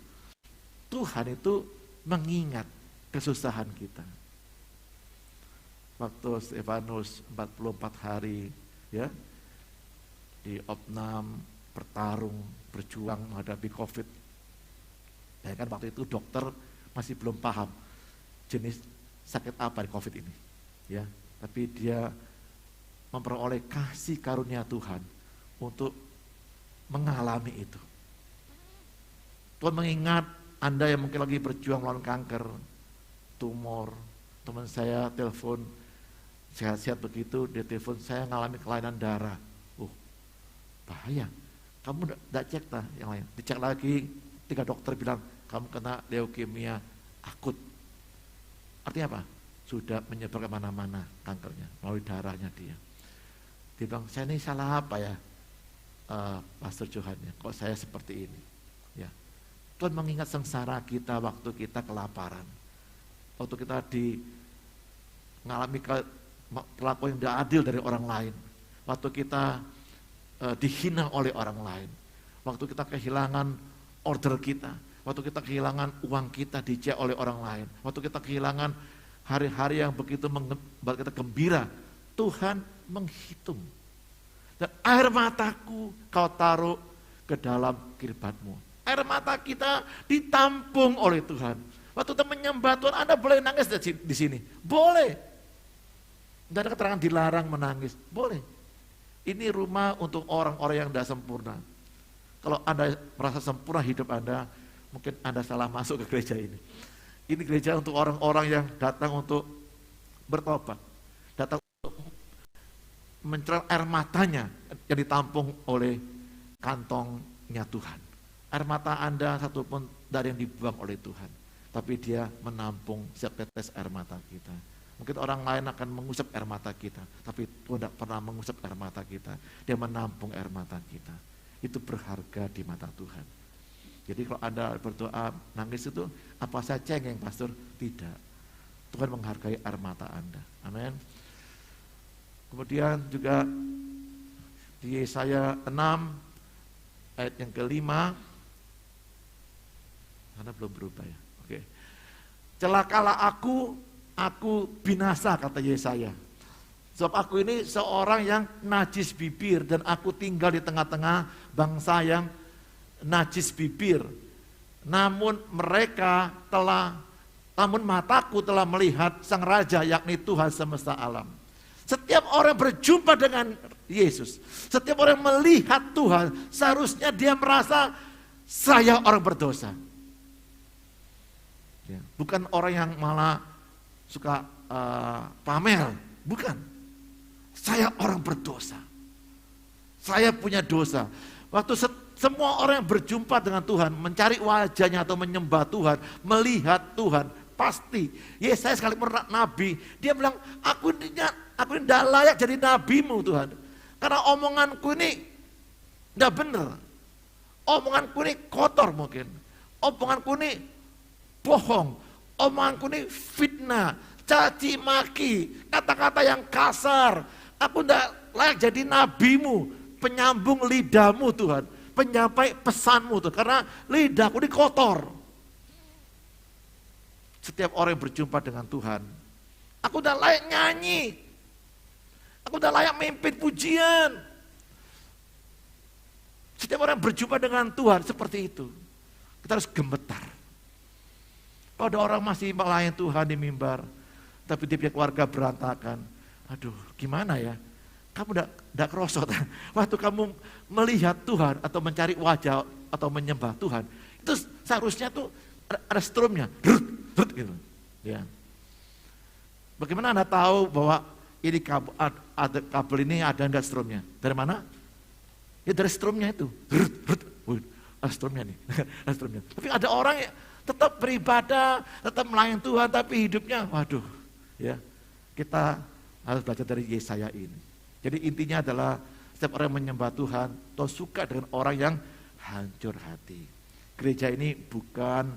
Tuhan itu mengingat kesusahan kita. Waktu Stefanus 44 hari ya di Opnam bertarung, berjuang menghadapi COVID. Ya kan waktu itu dokter masih belum paham jenis sakit apa di COVID ini. Ya, tapi dia memperoleh kasih karunia Tuhan untuk mengalami itu. Tuhan mengingat Anda yang mungkin lagi berjuang melawan kanker, tumor. Teman saya telepon, sehat-sehat begitu, dia telepon, saya mengalami kelainan darah. Bahaya. Kamu tidak cek lah yang lain. Dicek lagi, 3 dokter bilang, kamu kena leukemia akut. Artinya apa? Sudah menyebar kemana-mana kankernya, melalui darahnya dia. Dia bilang, saya ini salah apa ya? Pastor Johan ya, kok saya seperti ini ya. Tuhan mengingat sengsara kita waktu kita kelaparan, waktu kita mengalami perlakuan yang tidak adil dari orang lain, waktu kita dihina oleh orang lain, waktu kita kehilangan order kita, waktu kita kehilangan uang kita dicek oleh orang lain, waktu kita kehilangan hari-hari yang begitu membuat kita gembira. Tuhan menghitung. Dan air mataku kau taruh ke dalam kirbatmu. Air mata kita ditampung oleh Tuhan. Waktu kita menyembah Tuhan, Anda boleh nangis di sini. Boleh. Tidak ada keterangan dilarang menangis. Boleh. Ini rumah untuk orang-orang yang tidak sempurna. Kalau Anda merasa sempurna hidup Anda, mungkin Anda salah masuk ke gereja ini. Ini gereja untuk orang-orang yang datang untuk bertobat. Datang mencerah air matanya yang ditampung oleh kantongnya Tuhan. Air mata Anda satupun dari yang dibuang oleh Tuhan, tapi dia menampung setiap tetes air mata kita. Mungkin orang lain akan mengusap air mata kita, tapi Tuhan tidak pernah mengusap air mata kita. Dia menampung air mata kita. Itu berharga di mata Tuhan. Jadi kalau Anda berdoa nangis itu, apa saya cengeng pastor? Tidak. Tuhan menghargai air mata Anda. Amin. Kemudian juga di Yesaya 6 ayat yang kelima, karena belum berubah ya. Oke. Celakalah aku binasa, kata Yesaya. Sebab aku ini seorang yang najis bibir dan aku tinggal di tengah-tengah bangsa yang najis bibir. Namun mataku telah melihat Sang Raja, yakni Tuhan semesta alam. Setiap orang berjumpa dengan Yesus, setiap orang melihat Tuhan, seharusnya dia merasa saya orang berdosa. Ya, bukan orang yang malah suka pamer, bukan. Saya orang berdosa. Saya punya dosa. Waktu semua orang yang berjumpa dengan Tuhan, mencari wajahnya atau menyembah Tuhan, melihat Tuhan, pasti. Yesaya sekalipun nabi, dia bilang, aku ini tidak layak jadi nabimu Tuhan. Karena omonganku ini tidak benar. Omonganku ini kotor mungkin. Omonganku ini bohong. Omonganku ini fitnah, caci maki, kata-kata yang kasar. Aku tidak layak jadi nabimu, penyambung lidahmu Tuhan, penyampai pesanmu Tuhan. Karena lidahku ini kotor. Setiap orang yang berjumpa dengan Tuhan, aku tidak layak nyanyi. Aku tidak layak memimpin pujian. Setiap orang yang berjumpa dengan Tuhan seperti itu. Kita harus gemetar. Kalau ada orang masih melayani Tuhan di mimbar, tapi dia punya keluarga berantakan. Aduh, gimana ya? Kamu tidak kerosot. Waktu kamu melihat Tuhan atau mencari wajah atau menyembah Tuhan, itu seharusnya tuh ada strumnya. Gitu. Ya. Bagaimana Anda tahu bahwa ini kabel ini ada enggak strumnya? Dari mana? Ya dari strumnya itu. Strumnya nih. Strumnya. Tapi ada orang yang tetap beribadah, tetap melayani Tuhan, tapi hidupnya, waduh, ya kita harus belajar dari Yesaya ini. Jadi intinya adalah setiap orang yang menyembah Tuhan, Tuhan suka dengan orang yang hancur hati. Gereja ini bukan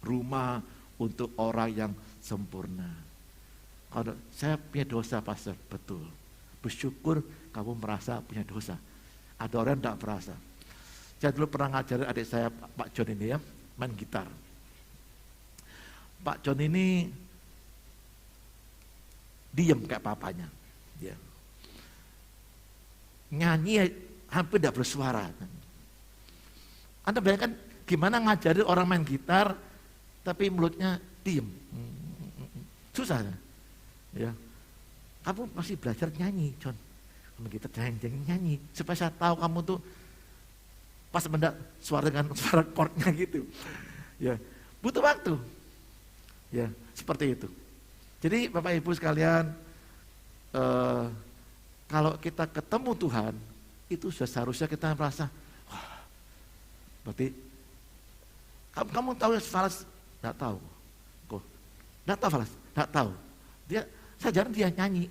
rumah untuk orang yang sempurna. Kalau saya punya dosa, pastor, betul. Bersyukur kamu merasa punya dosa. Ada orang yang tidak merasa. Saya dulu pernah ngajarin adik saya, Pak John ini ya, main gitar. Pak John ini diem kayak papanya. Ya. Nyanyi hampir tidak bersuara. Anda bayangkan gimana ngajarin orang main gitar, tapi mulutnya diem. Susah. Ya. Kamu masih belajar nyanyi, John. Kamu kita nyanyi, supaya saya tahu kamu tuh pas mendak suara dengan suara chordnya gitu. Ya, butuh waktu. Ya, seperti itu. Jadi Bapak Ibu sekalian, kalau kita ketemu Tuhan, itu sudah seharusnya kita merasa, wah, berarti kamu tahu Falas? Tidak tahu. Kok? Tidak tahu Falas? Tidak tahu. Saya jarang dia nyanyi.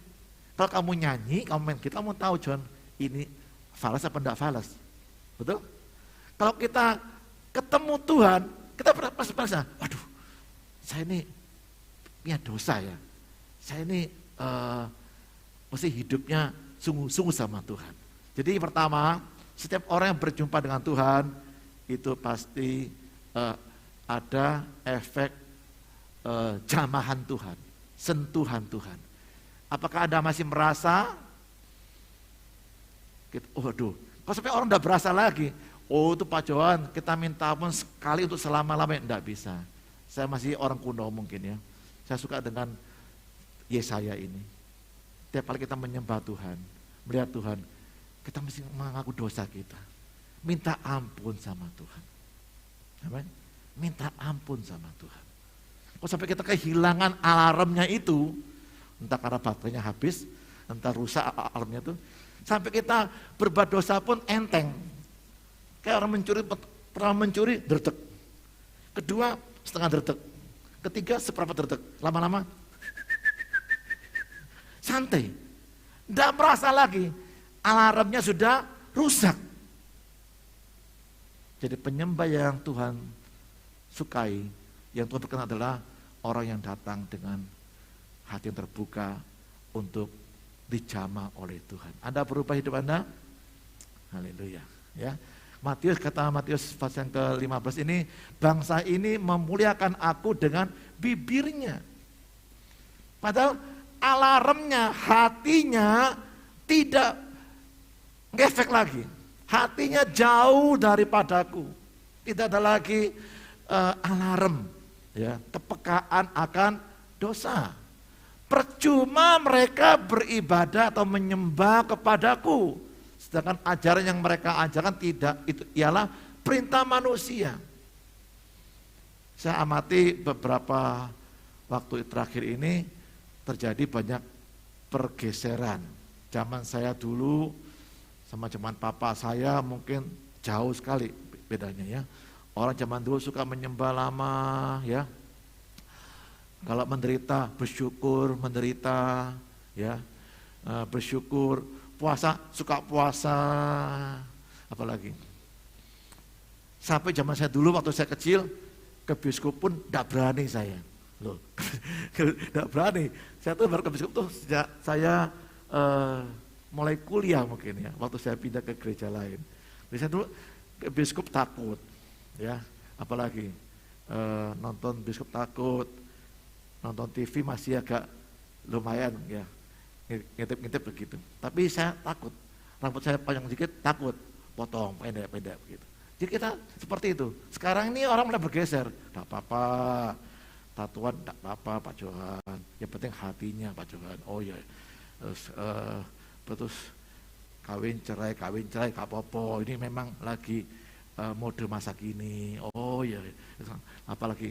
Kalau kamu nyanyi, kamu main gitar, kamu tahu John, ini Falas apa tidak Falas? Betul? Kalau kita ketemu Tuhan, kita merasa, waduh, saya ini punya dosa ya. Saya ini mesti hidupnya sungguh-sungguh sama Tuhan. Jadi pertama, setiap orang yang berjumpa dengan Tuhan, itu pasti ada efek jamahan Tuhan, sentuhan Tuhan. Apakah Anda masih merasa, waduh, kok sampai orang udah berasa lagi, oh itu Pak Johan, kita minta ampun sekali untuk selama-lamanya, enggak bisa. Saya masih orang kuno mungkin ya, saya suka dengan Yesaya ini. Tiap kali kita menyembah Tuhan, melihat Tuhan, kita mesti mengaku dosa kita. Minta ampun sama Tuhan. Amin. Minta ampun sama Tuhan. Kok sampai kita kehilangan alarmnya itu, entah karena baterainya habis, entah rusak alarmnya itu, sampai kita berbuat dosa pun enteng. Kayak orang mencuri, pernah mencuri, dertek. Kedua, setengah dertek. Ketiga, seperempat dertek. Lama-lama, santai. Tidak merasa lagi alarmnya sudah rusak. Jadi penyembah yang Tuhan sukai, yang Tuhan berkenan adalah orang yang datang dengan hati yang terbuka untuk dijamah oleh Tuhan. Anda berubah hidup Anda? Haleluya. Ya. Matius, kata Matius pasal yang ke-15 ini, bangsa ini memuliakan aku dengan bibirnya. Padahal alarmnya, hatinya tidak ngefek lagi. Hatinya jauh daripadaku. Tidak ada lagi alarm, ya, kepekaan akan dosa. Percuma mereka beribadah atau menyembah kepadaku. Sedangkan ajaran yang mereka ajarkan tidak, itu ialah perintah manusia. Saya amati beberapa waktu terakhir ini terjadi banyak pergeseran. Zaman saya dulu sama zaman papa saya mungkin jauh sekali bedanya ya. Orang zaman dulu suka menyembah lama ya. Kalau menderita bersyukur menderita ya. Bersyukur, puasa suka puasa, apalagi. Sampai zaman saya dulu waktu saya kecil ke bioskop pun tidak berani saya. Loh, tidak berani. Saya tuh baru ke bioskop tuh sejak saya mulai kuliah mungkin ya, waktu saya pindah ke gereja lain. Biasanya dulu ke bioskop takut, ya, apalagi nonton bioskop takut, nonton TV masih agak lumayan ya, ngintip-ngintip begitu. Tapi saya takut, rambut saya panjang sedikit takut, potong pendek-pendek begitu. Jadi kita seperti itu. Sekarang ini orang mulai bergeser, tidak apa-apa, tatuan tidak apa-apa Pak Johan, yang penting hatinya Pak Johan. Oh ya, terus kawin cerai Kak Popo, ini memang lagi mode masa kini. Oh ya, apalagi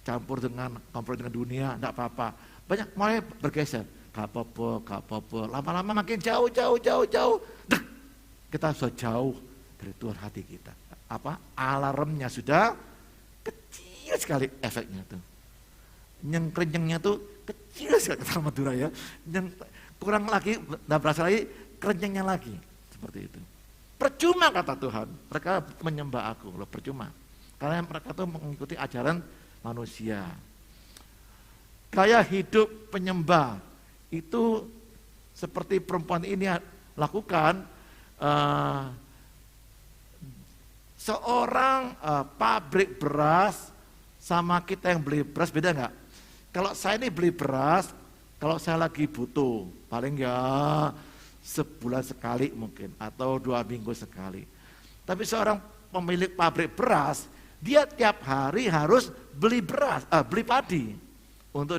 campur dengan dunia, tidak apa-apa. Banyak mulai bergeser, Kak Popo, lama-lama makin jauh. Kita sudah jauh dari Tuhan hati kita. Apa? Alarmnya sudah kecil sekali efeknya tuh. Nyengkrenyengnya tuh kecil sekali kata Madura ya. Kurang lagi, tidak berasa lagi, kerenyengnya lagi. Seperti itu. Percuma kata Tuhan, mereka menyembah aku, loh percuma. Karena mereka tuh mengikuti ajaran manusia. Gaya hidup penyembah itu seperti perempuan ini lakukan. Seorang pabrik beras sama kita yang beli beras beda nggak? Kalau saya ini beli beras, kalau saya lagi butuh, paling ya sebulan sekali mungkin, atau 2 minggu sekali. Tapi seorang pemilik pabrik beras, dia tiap hari harus beli beras, beli padi untuk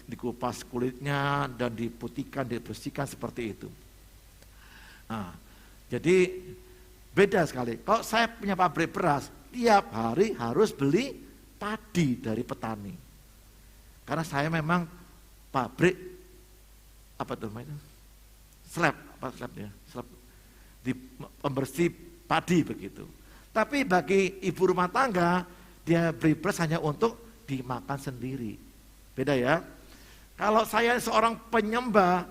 dikupas kulitnya dan diputihkan, dibersihkan seperti itu. Nah, jadi beda sekali. Kalau saya punya pabrik beras, tiap hari harus beli padi dari petani. Karena saya memang pabrik slab di pembersih padi begitu. Tapi bagi ibu rumah tangga, dia beli beras hanya untuk dimakan sendiri. Beda ya. Kalau saya seorang penyembah,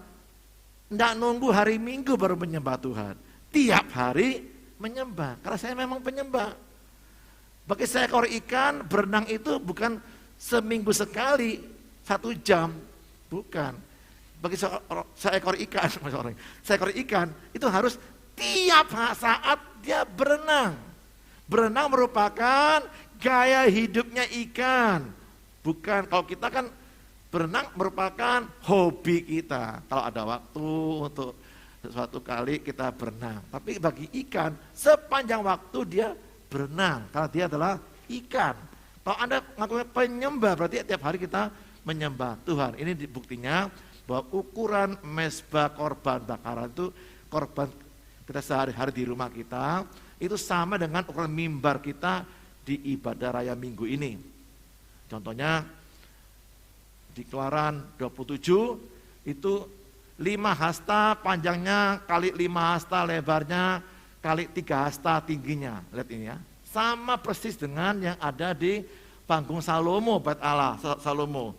tidak nunggu hari Minggu baru menyembah Tuhan. Tiap hari menyembah, karena saya memang penyembah. Bagi seekor ikan, berenang itu bukan seminggu sekali, 1 jam. Bukan. Bagi seekor ikan itu harus tiap saat dia berenang. Berenang merupakan gaya hidupnya ikan. Bukan, kalau kita kan berenang merupakan hobi kita. Kalau ada waktu untuk suatu kali kita berenang. Tapi bagi ikan, sepanjang waktu dia berenang. Karena dia adalah ikan. Kalau Anda melakukan penyembah, berarti tiap hari kita menyembah Tuhan. Ini buktinya bahwa ukuran mezbah korban bakaran itu, korban kita sehari-hari di rumah kita, itu sama dengan ukuran mimbar kita di ibadah raya minggu ini. Contohnya di Keluaran 27 itu 5 hasta panjangnya kali 5 hasta lebarnya kali 3 hasta tingginya. Lihat ini ya. Sama persis dengan yang ada di panggung Salomo, bait Allah Salomo.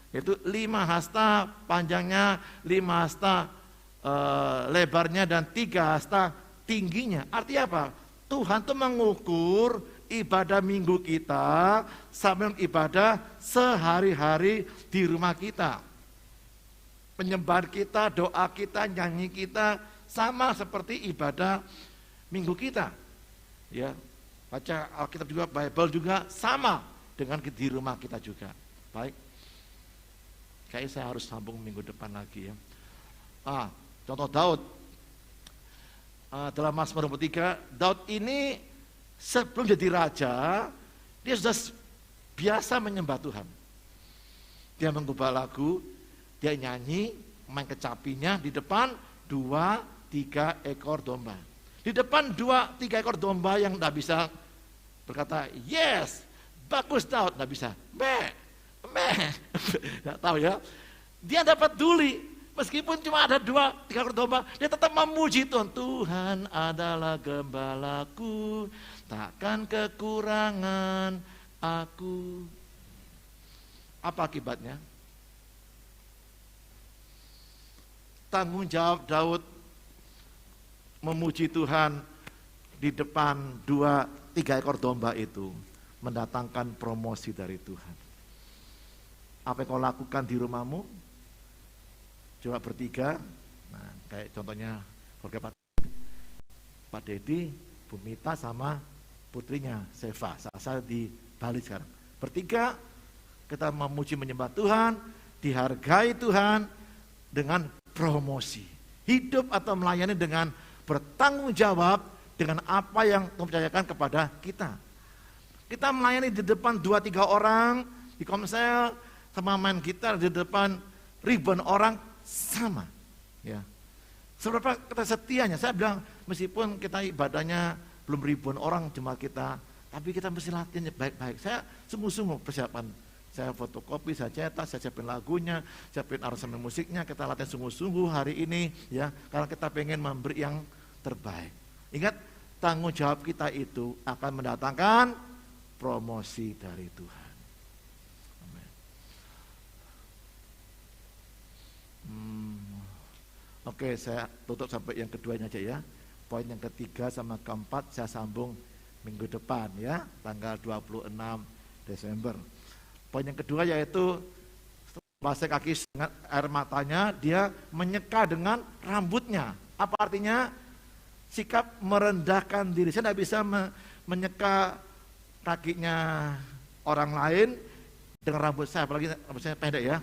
Itu 5 hasta panjangnya, 5 hasta lebarnya, dan 3 hasta tingginya. Artinya apa? Tuhan tuh mengukur ibadah minggu kita sama ibadah sehari-hari di rumah kita. Penyembahan kita, doa kita, nyanyi kita sama seperti ibadah minggu kita. Ya, baca Alkitab juga, Bible juga sama dengan di rumah kita juga. Baik. Kayaknya saya harus sambung minggu depan lagi ya. Contoh Daud. Dalam Mazmur 23, Daud ini sebelum jadi raja, dia sudah biasa menyembah Tuhan. Dia mengubah lagu, dia nyanyi, main kecapinya di depan 2-3 ekor domba. Di depan 2-3 ekor domba yang tidak bisa berkata, yes, bagus Daud, tidak bisa. Tidak tahu ya. Dia dapat duli, meskipun cuma ada 2-3 ekor domba, dia tetap memuji Tuhan. Tuhan adalah gembalaku, takkan kekurangan aku. Apa akibatnya? Tanggung jawab Daud memuji Tuhan di depan 2-3 ekor domba itu mendatangkan promosi dari Tuhan. Apa yang kau lakukan di rumahmu? Coba bertiga. Nah, kayak contohnya keluarga Pak Dedi, Bu Mita sama putrinya Seva. Saya di Bali sekarang. Bertiga kita memuji menyembah Tuhan, dihargai Tuhan dengan promosi. Hidup atau melayani dengan bertanggung jawab dengan apa yang Tuhan percayakan kepada kita. Kita melayani di depan 2-3 orang, di komsel, sama main gitar di depan ribuan orang, sama. Ya. Seberapa kita setianya, saya bilang meskipun kita ibadahnya belum ribuan orang jemaat kita, tapi kita mesti latihannya baik-baik. Saya sungguh-sungguh persiapan. Saya fotokopi, saya cetak, saya siapin lagunya, siapin aransemen musiknya, kita latihan sungguh-sungguh hari ini, ya, karena kita pengen memberi yang terbaik. Ingat, tanggung jawab kita itu akan mendatangkan promosi dari Tuhan. Amin. Oke, saya tutup sampai yang keduanya aja ya. Poin yang ketiga sama keempat saya sambung minggu depan ya, tanggal 26 Desember. Poin yang kedua yaitu basah kaki dengan air matanya, dia menyeka dengan rambutnya. Apa artinya? Sikap merendahkan diri. Saya tidak bisa menyeka kakinya orang lain dengan rambut saya, apalagi rambut saya pendek ya.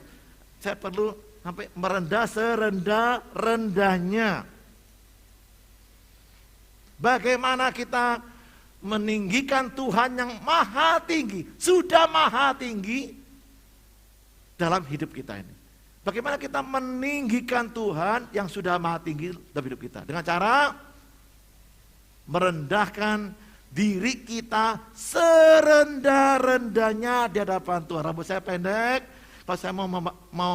Saya perlu sampai merendah serendah-rendahnya. Bagaimana kita meninggikan Tuhan yang maha tinggi, sudah maha tinggi dalam hidup kita ini. Bagaimana kita meninggikan Tuhan yang sudah maha tinggi dalam hidup kita? Dengan cara merendahkan diri kita serendah-rendahnya di hadapan Tuhan. Rambut saya pendek, kalau saya mau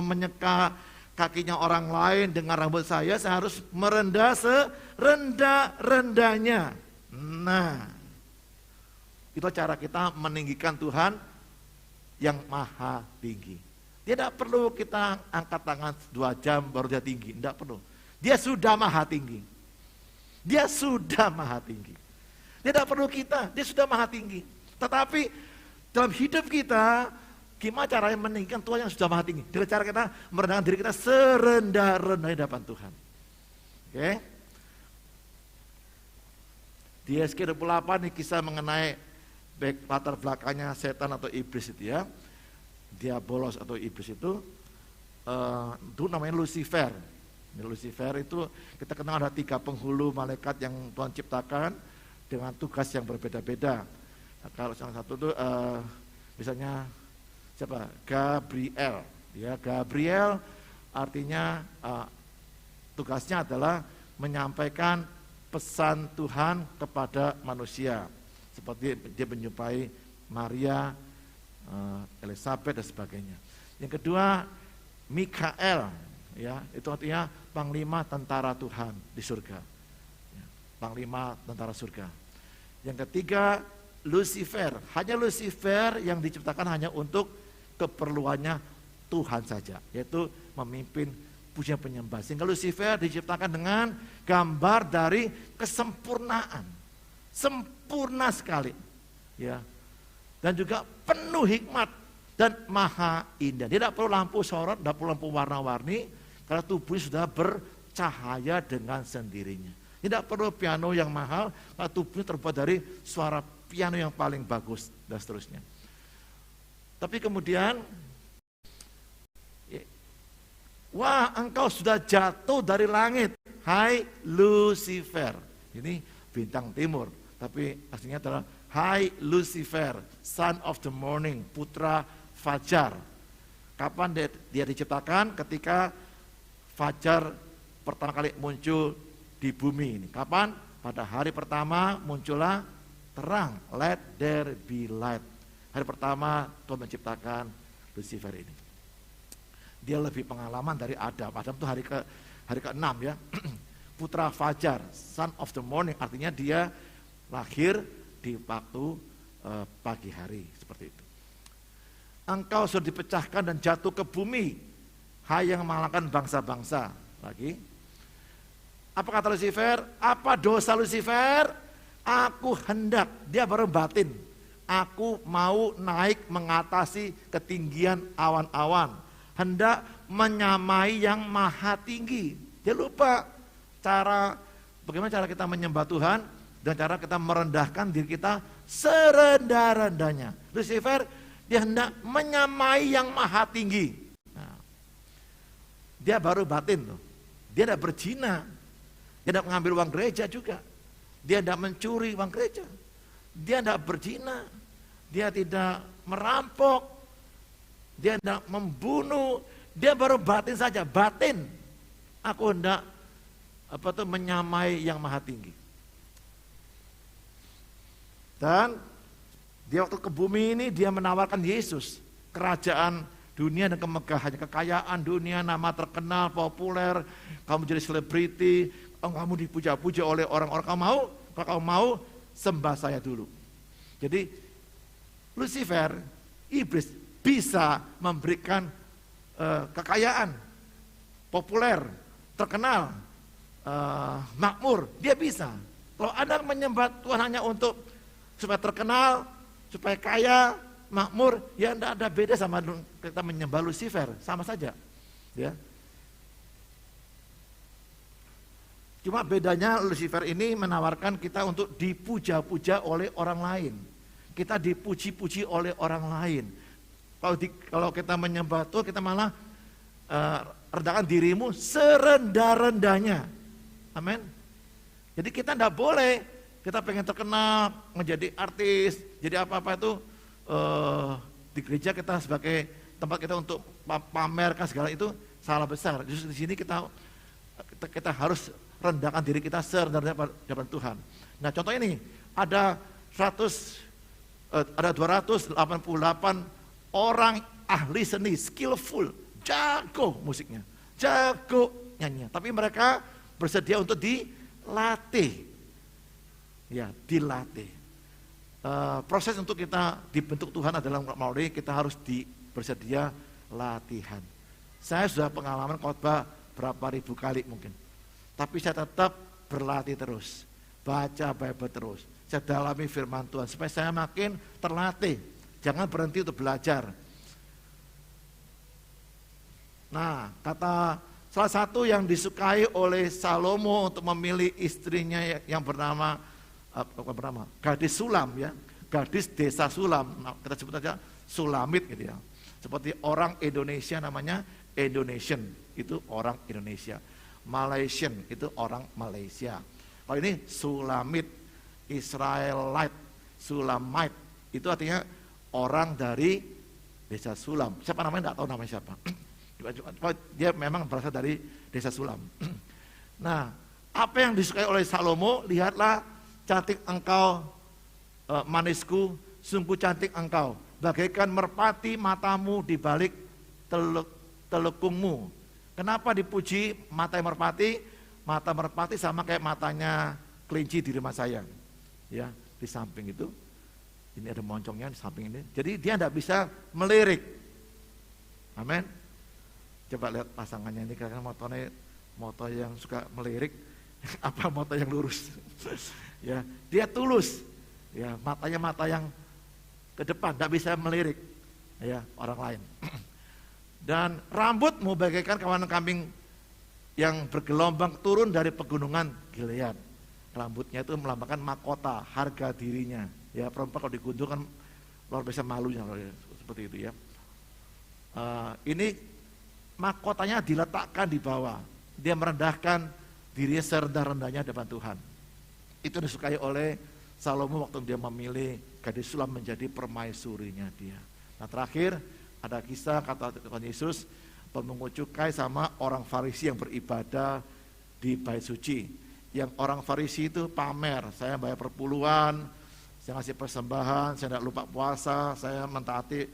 menyeka kakinya orang lain dengan rambut saya harus merendah serendah-rendahnya. Nah, itu cara kita meninggikan Tuhan yang maha tinggi. Tidak perlu kita angkat tangan 2 jam baru dia tinggi, tidak perlu. Dia sudah maha tinggi. Dia sudah maha tinggi. Tidak perlu kita, dia sudah maha tinggi. Tetapi dalam hidup kita, gimana caranya meninggikan Tuhan yang sudah maha tinggi? Dengan cara kita merendahkan diri kita serendah-rendahnya di hadapan Tuhan. Oke? Di Yeskiel 28 ini kisah mengenai latar belakangnya setan atau iblis itu ya. Diabolos atau iblis itu namanya Lucifer. Lucifer itu kita kenal ada 3 penghulu malaikat yang Tuhan ciptakan dengan tugas yang berbeda-beda. Nah, kalau salah satu itu misalnya siapa? Gabriel. Ya, Gabriel artinya tugasnya adalah menyampaikan pesan Tuhan kepada manusia. Seperti dia menjumpai Maria, Elizabeth dan sebagainya. Yang kedua, Mikael, ya, itu artinya panglima tentara Tuhan di surga. Ya, panglima tentara surga. Yang ketiga, Lucifer. Hanya Lucifer yang diciptakan hanya untuk keperluannya Tuhan saja, yaitu memimpin pujian penyembah. Sehingga Lucifer diciptakan dengan gambar dari kesempurnaan, sempurna sekali, ya, dan juga penuh hikmat dan maha indah. Dia tidak perlu lampu sorot, tidak perlu lampu warna-warni, karena tubuhnya sudah bercahaya dengan sendirinya. Tidak perlu piano yang mahal, karena tubuhnya terbuat dari suara piano yang paling bagus, dan seterusnya. Tapi kemudian, wah, engkau sudah jatuh dari langit, hai Lucifer. Ini bintang timur, tapi aslinya adalah hai Lucifer, son of the morning, putra fajar. Kapan dia diciptakan? Ketika fajar pertama kali muncul di bumi ini. Kapan? Pada hari pertama muncullah terang, let there be light. Hari pertama Tuhan menciptakan Lucifer ini. Dia lebih pengalaman dari Adam. Adam itu hari ke-6 ya. Putra fajar, son of the morning, artinya dia lahir di waktu pagi hari, seperti itu. Engkau sudah dipecahkan dan jatuh ke bumi, hai yang mengalahkan bangsa-bangsa. Lagi, apa kata Lucifer? Apa dosa Lucifer? Aku hendak, dia baru batin, aku mau naik mengatasi ketinggian awan-awan, hendak menyamai yang maha tinggi. Dia lupa bagaimana cara kita menyembah Tuhan dan cara kita merendahkan diri kita serendah-rendahnya. Lucifer, dia hendak menyamai yang maha tinggi. Nah, dia baru batin tuh. Dia tidak berzina, dia tidak mengambil uang gereja juga, dia tidak mencuri uang gereja, dia tidak berzina, dia tidak merampok, dia tidak membunuh, dia baru batin saja, batin. Aku hendak menyamai yang maha tinggi. Dan dia waktu ke bumi ini dia menawarkan Yesus, kerajaan dunia dan kemegahannya, kekayaan dunia, nama terkenal, populer, kamu jadi selebriti, kamu dipuja-puja oleh orang-orang. Kalau kamu mau sembah saya dulu. Jadi Lucifer, iblis bisa memberikan kekayaan, populer, terkenal, makmur, dia bisa. Kalau Anda menyembah Tuhan hanya untuk supaya terkenal, supaya kaya, makmur, ya tidak ada beda sama kita menyembah Lucifer, sama saja. Ya. Cuma bedanya Lucifer ini menawarkan kita untuk dipuja-puja oleh orang lain. Kita dipuji-puji oleh orang lain. Kalau kita menyembah Tuhan, kita malah rendahkan dirimu serendah-rendahnya. Amin. Jadi kita tidak boleh, kita pengen terkenal, menjadi artis, jadi apa-apa itu di gereja kita sebagai tempat kita untuk pamerkan segala itu salah besar. Justru di sini kita harus rendahkan diri kita serendah-rendahnya pada Tuhan. Nah, contoh ini ada 288 orang ahli seni, skillful, jago musiknya, jago nyanyinya, tapi mereka bersedia untuk dilatih. Ya, dilatih. Proses untuk kita dibentuk Tuhan adalah melalui kita harus bersedia latihan. Saya sudah pengalaman khotbah berapa ribu kali mungkin, tapi saya tetap berlatih terus, baca Bible terus, saya dalami firman Tuhan supaya saya makin terlatih. Jangan berhenti untuk belajar. Nah, kata salah satu yang disukai oleh Salomo untuk memilih istrinya yang bernama gadis Sulam, ya, gadis desa Sulam, nah, kita sebut aja Sulamit gitu ya. Seperti orang Indonesia namanya Indonesian, itu orang Indonesia. Malaysian itu orang Malaysia. Kalau ini Sulamit, Israelite, Sulamite, itu artinya orang dari desa Sulam. Siapa namanya? Tidak tahu namanya siapa. Dia memang berasal dari desa Sulam. Nah, apa yang disukai oleh Salomo? Lihatlah, cantik engkau, manisku, sungguh cantik engkau, bagaikan merpati matamu di balik telekungmu. Kenapa dipuji mata merpati? Mata merpati sama kayak matanya kelinci di rumah saya, ya, di samping itu. Ini ada moncongnya di samping ini. Jadi dia tidak bisa melirik. Amin. Coba lihat pasangannya ini, karena motor yang suka melirik, apa motor yang lurus. Ya, dia tulus. Ya, matanya mata yang ke depan, tidak bisa melirik. Ya, orang lain. Dan rambut mau bagaikan kawanan kambing yang bergelombang turun dari pegunungan Gilead. Rambutnya itu melambangkan mahkota, harga dirinya. Ya, perempuan kalau digundul kan luar biasa malunya seperti itu ya. Ini mahkotanya diletakkan di bawah. Dia merendahkan dirinya serendah-rendahnya depan Tuhan. Itu disukai oleh Salomo waktu dia memilih gadis Sulam menjadi permaisurinya dia. Nah, terakhir ada kisah kata Tuhan Yesus, pemungut cukai sama orang Farisi yang beribadah di bait suci. Yang orang Farisi itu pamer, saya bayar perpuluhan, saya ngasih persembahan, saya tidak lupa puasa, saya mentaati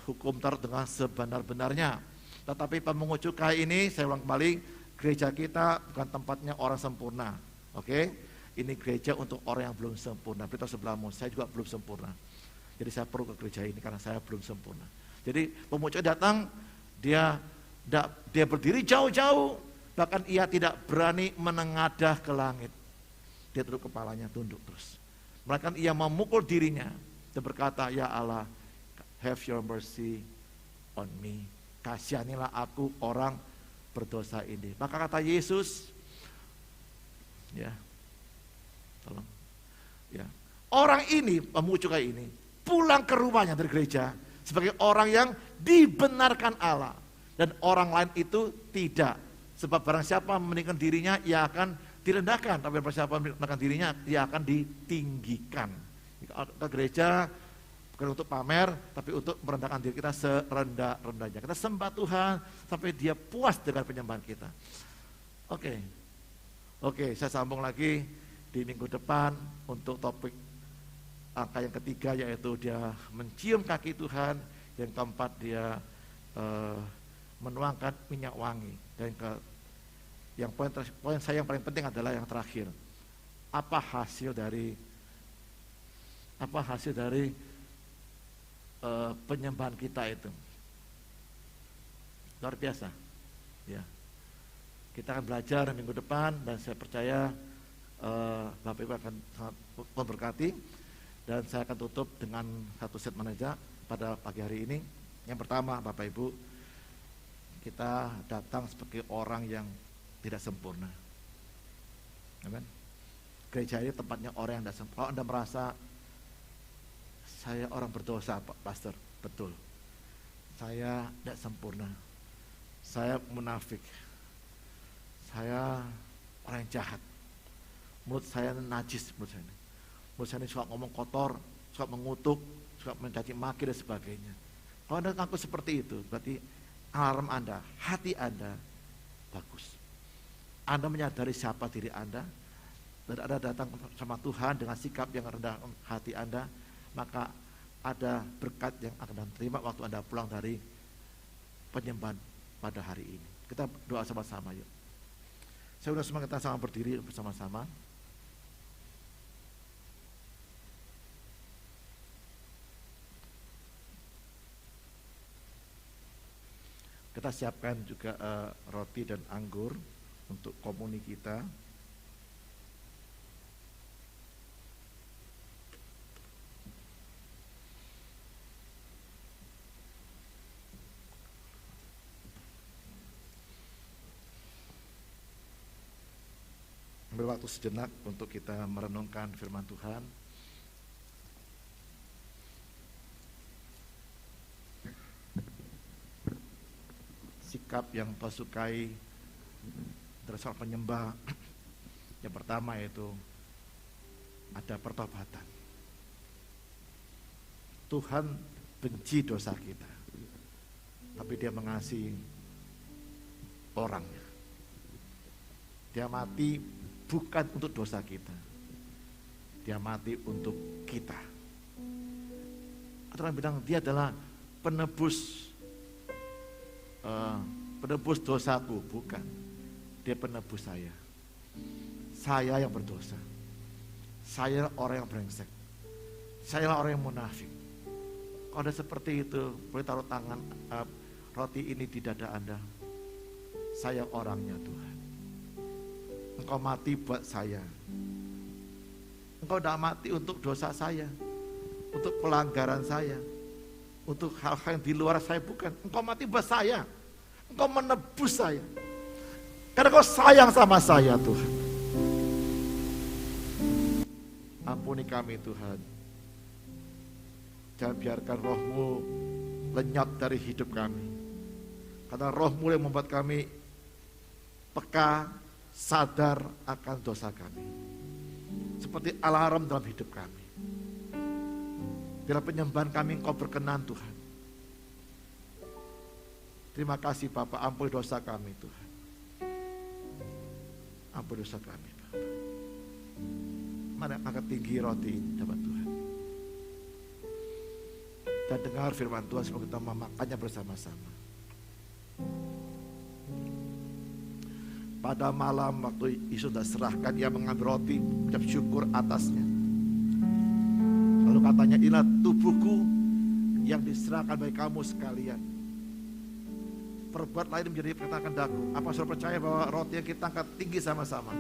hukum Taurat dengan sebenar-benarnya. Tetapi pemungut cukai ini, saya ulang kembali, gereja kita bukan tempatnya orang sempurna. Oke? Ini gereja untuk orang yang belum sempurna. Beritahu sebelahmu, saya juga belum sempurna. Jadi saya perlu ke gereja ini karena saya belum sempurna. Jadi pemungut cukai datang, dia berdiri jauh-jauh, bahkan ia tidak berani menengadah ke langit. Dia tunduk kepalanya, tunduk terus. Bahkan ia memukul dirinya dan berkata, ya Allah, have your mercy on me. Kasihanilah aku orang berdosa ini. Maka kata Yesus, ya, tolong, ya, orang ini, pemungut cukai ini, pulang ke rumahnya dari gereja sebagai orang yang dibenarkan Allah. Dan orang lain itu tidak. Sebab barang siapa meninggikan dirinya, ia akan direndahkan. Tapi barang siapa meninggikan dirinya, ia akan ditinggikan. Ke gereja bukan untuk pamer, tapi untuk merendahkan diri kita serendah-rendahnya. Kita sembah Tuhan sampai dia puas dengan penyembahan kita. Oke, saya sambung lagi di minggu depan untuk topik angka yang ketiga, yaitu dia mencium kaki Tuhan. Yang keempat, dia menuangkan minyak wangi. Dan poin saya yang paling penting adalah yang terakhir. Apa hasil dari penyembahan kita itu? Luar biasa. Ya. Kita akan belajar minggu depan dan saya percaya Bapak Ibu akan sangat memberkati. Dan saya akan tutup dengan satu statement aja pada pagi hari ini. Yang pertama, Bapak Ibu, kita datang sebagai orang yang tidak sempurna. Amen. Gereja ini tempatnya orang yang tidak sempurna. Kalau Anda merasa saya orang berdosa, Pak Pastor, betul. Saya tidak sempurna. Saya munafik. Saya orang yang jahat. Mulut saya najis, mulut saya ini suka ngomong kotor, suka mengutuk, suka mencaci maki dan sebagainya. Kalau Anda ngaku seperti itu, berarti alarm Anda, hati Anda bagus. Anda menyadari siapa diri Anda, dan Anda datang sama Tuhan dengan sikap yang rendah hati Anda, maka ada berkat yang akan Anda terima waktu Anda pulang dari penyembahan pada hari ini. Kita doa sama-sama yuk. Saya sudah semua kita sama berdiri bersama-sama. Kita siapkan juga roti dan anggur untuk komuni kita. Ambil waktu sejenak untuk kita merenungkan firman Tuhan. Sikap yang Tuhan sukai dari seorang penyembah, yang pertama yaitu ada pertobatan. Tuhan benci dosa kita, tapi Dia mengasihi orangnya. Dia mati bukan untuk dosa kita, Dia mati untuk kita. Orang bilang Dia adalah penebus dosaku, bukan. Dia penebus saya. Saya yang berdosa. Saya orang yang brengsek. Saya orang yang munafik. Kalau ada seperti itu, boleh taruh tangan roti ini di dada Anda. Saya orangnya Tuhan. Engkau mati buat saya. Engkau tidak mati untuk dosa saya, untuk pelanggaran saya, untuk hal-hal yang di luar saya, bukan. Engkau mati buat saya. Engkau menebus saya. Karena Engkau sayang sama saya Tuhan. Ampuni kami Tuhan. Jangan biarkan roh-Mu lenyap dari hidup kami. Karena roh-Mu yang membuat kami peka, sadar akan dosa kami. Seperti alarm dalam hidup kami. Bila penyembahan kami Engkau berkenan Tuhan. Terima kasih Bapak, ampuni dosa kami Tuhan. Ampuni dosa kami Bapak. Mari angkat tinggi roti ini dapat Tuhan. Dan dengar firman Tuhan sebelum kita memakannya bersama-sama. Pada malam waktu Yesus sudah serahkan, ia mengambil roti, mengucap syukur atasnya. Lalu katanya, inilah tubuhku yang diserahkan bagi kamu sekalian. Perbuat lain menjadi perkataan daku. Apa saudara percaya bahwa roti yang kita angkat tinggi sama-sama,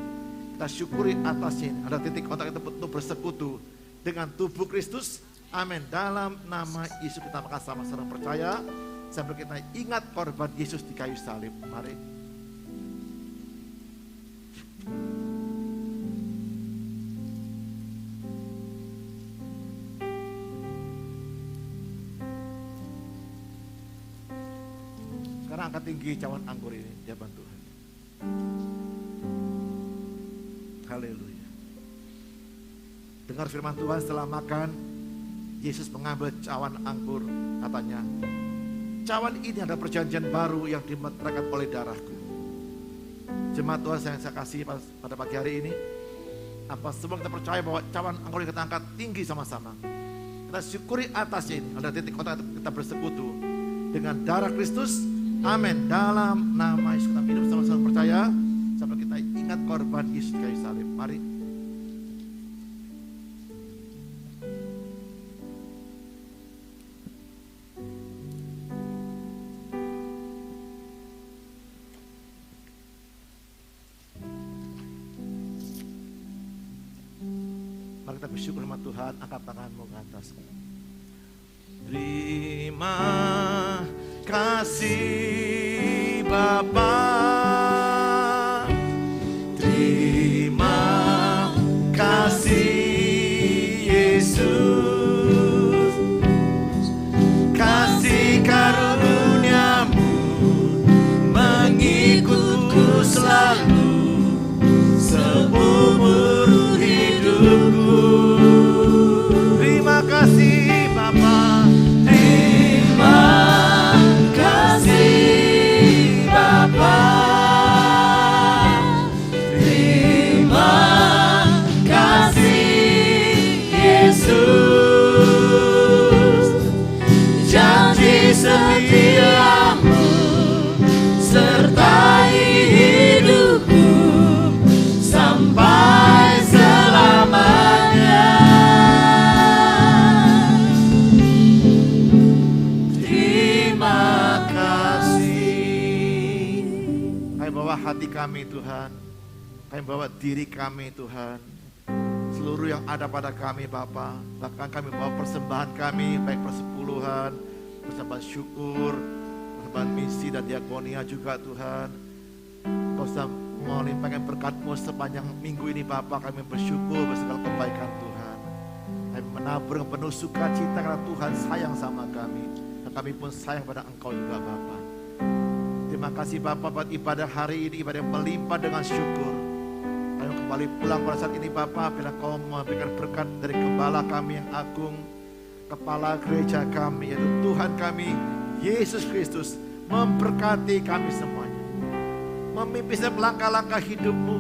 kita syukuri atasnya, ada titik kontak kita betul bersekutu dengan tubuh Kristus. Amin. Dalam nama Yesus kita makan sama-sama, percaya sambil kita ingat korban Yesus di kayu salib. Mari. Sekarang angkat tinggi cawan anggur ini, jawaban Tuhan. Haleluya. Dengar firman Tuhan setelah makan, Yesus mengambil cawan anggur, katanya, cawan ini adalah perjanjian baru yang dimeteraikan oleh darahku. Jemaat Tuhan yang saya kasih pada pagi hari ini, apa semua kita percaya bahwa cawan anggur yang kita angkat tinggi sama-sama. Kita syukuri atasnya ini, ada titik kontak kita bersekutu dengan darah Kristus. Amin. Dalam nama Yesus kita hidup sama-sama percaya, sampai kita ingat korban Yesus kayu salib. Mari. Mari kita bersyukur sama Tuhan, angkat tanganmu ke atas. Terima kasih Bapa, terima kasih Yesus, kasih karunia-Mu mengikutku selalu seumur hidupku. Terima kasih Bapa, terima kasih Bapa, terima kasih Yesus, janji setia-Mu sertai hidupku sampai selamanya. Terima kasih. Kami bawa hati kami Tuhan, kami bawa diri kami Tuhan, seluruh yang ada pada kami Bapa. Bahkan kami bawa persembahan kami, baik persepuluhan, persembahan syukur, persembahan misi dan diakonia juga Tuhan. Kau usah melimpahkan berkat-Mu sepanjang minggu ini Bapa. Kami bersyukur bersegala kebaikan Tuhan. Kami menabur penuh sukacita karena Tuhan sayang sama kami, dan kami pun sayang pada Engkau juga Bapa. Terima kasih Bapa buat ibadah hari ini, ibadah yang melimpah dengan syukur. Kami kembali pulang pada saat ini Bapa, bila Kau memberikan berkat dari Gembala kami yang agung, Kepala gereja kami, yaitu Tuhan kami Yesus Kristus, memberkati kami semuanya, memimpin setiap langkah-langkah hidup-Mu.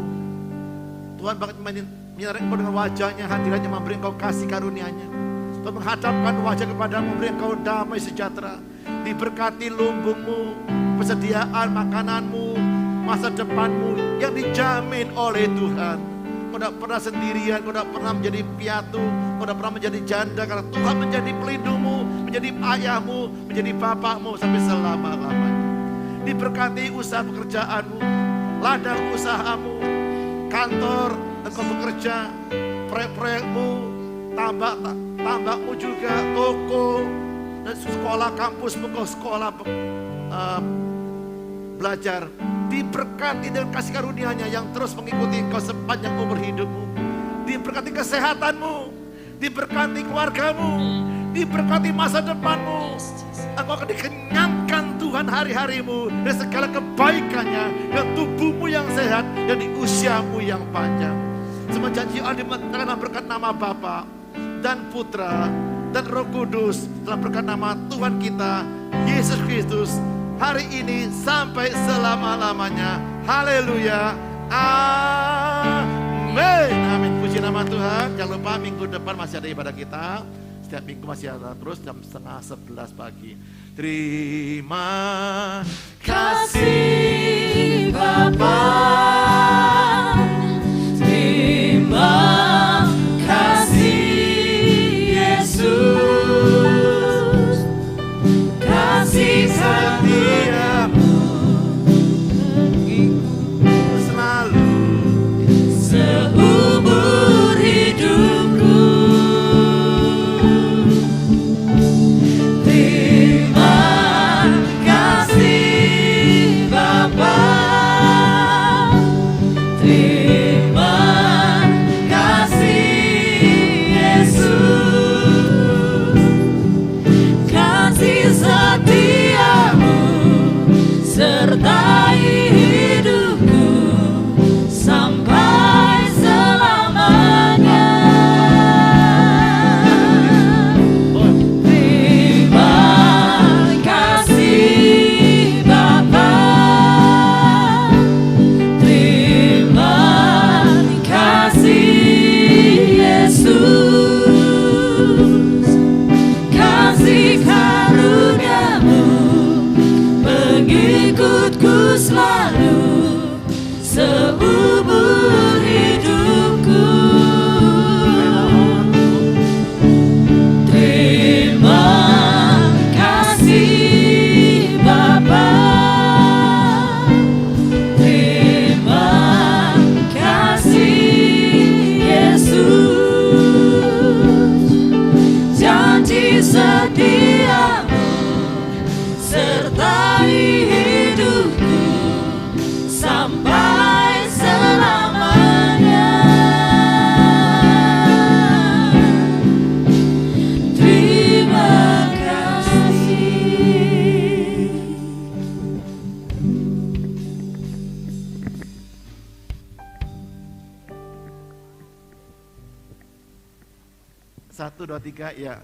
Tuhan banget menyerahkan Engkau dengan wajahnya, hadirannya, memberi Engkau kasih karunia-Nya. Tuhan menghadapkan wajah kepada-Mu, memberi Engkau damai sejahtera. Diberkati lumbung-Mu, persediaan makanan-Mu, masa depan-Mu yang dijamin oleh Tuhan. kau tidak pernah sendirian, kau tidak pernah menjadi piatu, kau tidak pernah menjadi janda, karena Tuhan menjadi pelindungmu, menjadi ayahmu, menjadi bapakmu sampai selama-lamanya. Diberkati usaha pekerjaanmu, ladang usahamu, kantor engkau bekerja, proyek-proyekmu, tambakmu juga, toko, dan sekolah kampusmu, kau sekolah belajar. Diberkati dengan kasih karunia-Nya yang terus mengikuti engkau sepanjang umur hidupmu. Diberkati kesehatanmu, diberkati keluargamu, diberkati masa depanmu. Engkau akan dikenyangkan Tuhan hari-harimu dan segala kebaikannya, dan tubuhmu yang sehat dan di usiamu yang panjang. Semua janji Allah dimenangkan berkat nama Bapa dan Putra dan Roh Kudus, dalam berkat nama Tuhan kita Yesus Kristus, hari ini sampai selama-lamanya. Haleluya. Amin. Amin. Puji nama Tuhan. Jangan lupa minggu depan masih ada ibadah kita. Setiap minggu masih ada terus jam 10:30 pagi. Terima kasih Bapa. Terima kasih Yesus. Kasih setiamu selalu seumur hidupku. Terima kasih Bapa. Terima kasih Yesus. Kasih setiamu sertai hidupku sampai selamanya. Terima kasih Bapa. Terima kasih Yesus. Kasih karunia-Mu mengikutku selalu seumur hidupku. Terima kasih Bapa. Terima kasih Yesus. Janji setia-Mu sertai hidupku sampai selamanya. Terima kasih. 1, 2, 3, ya.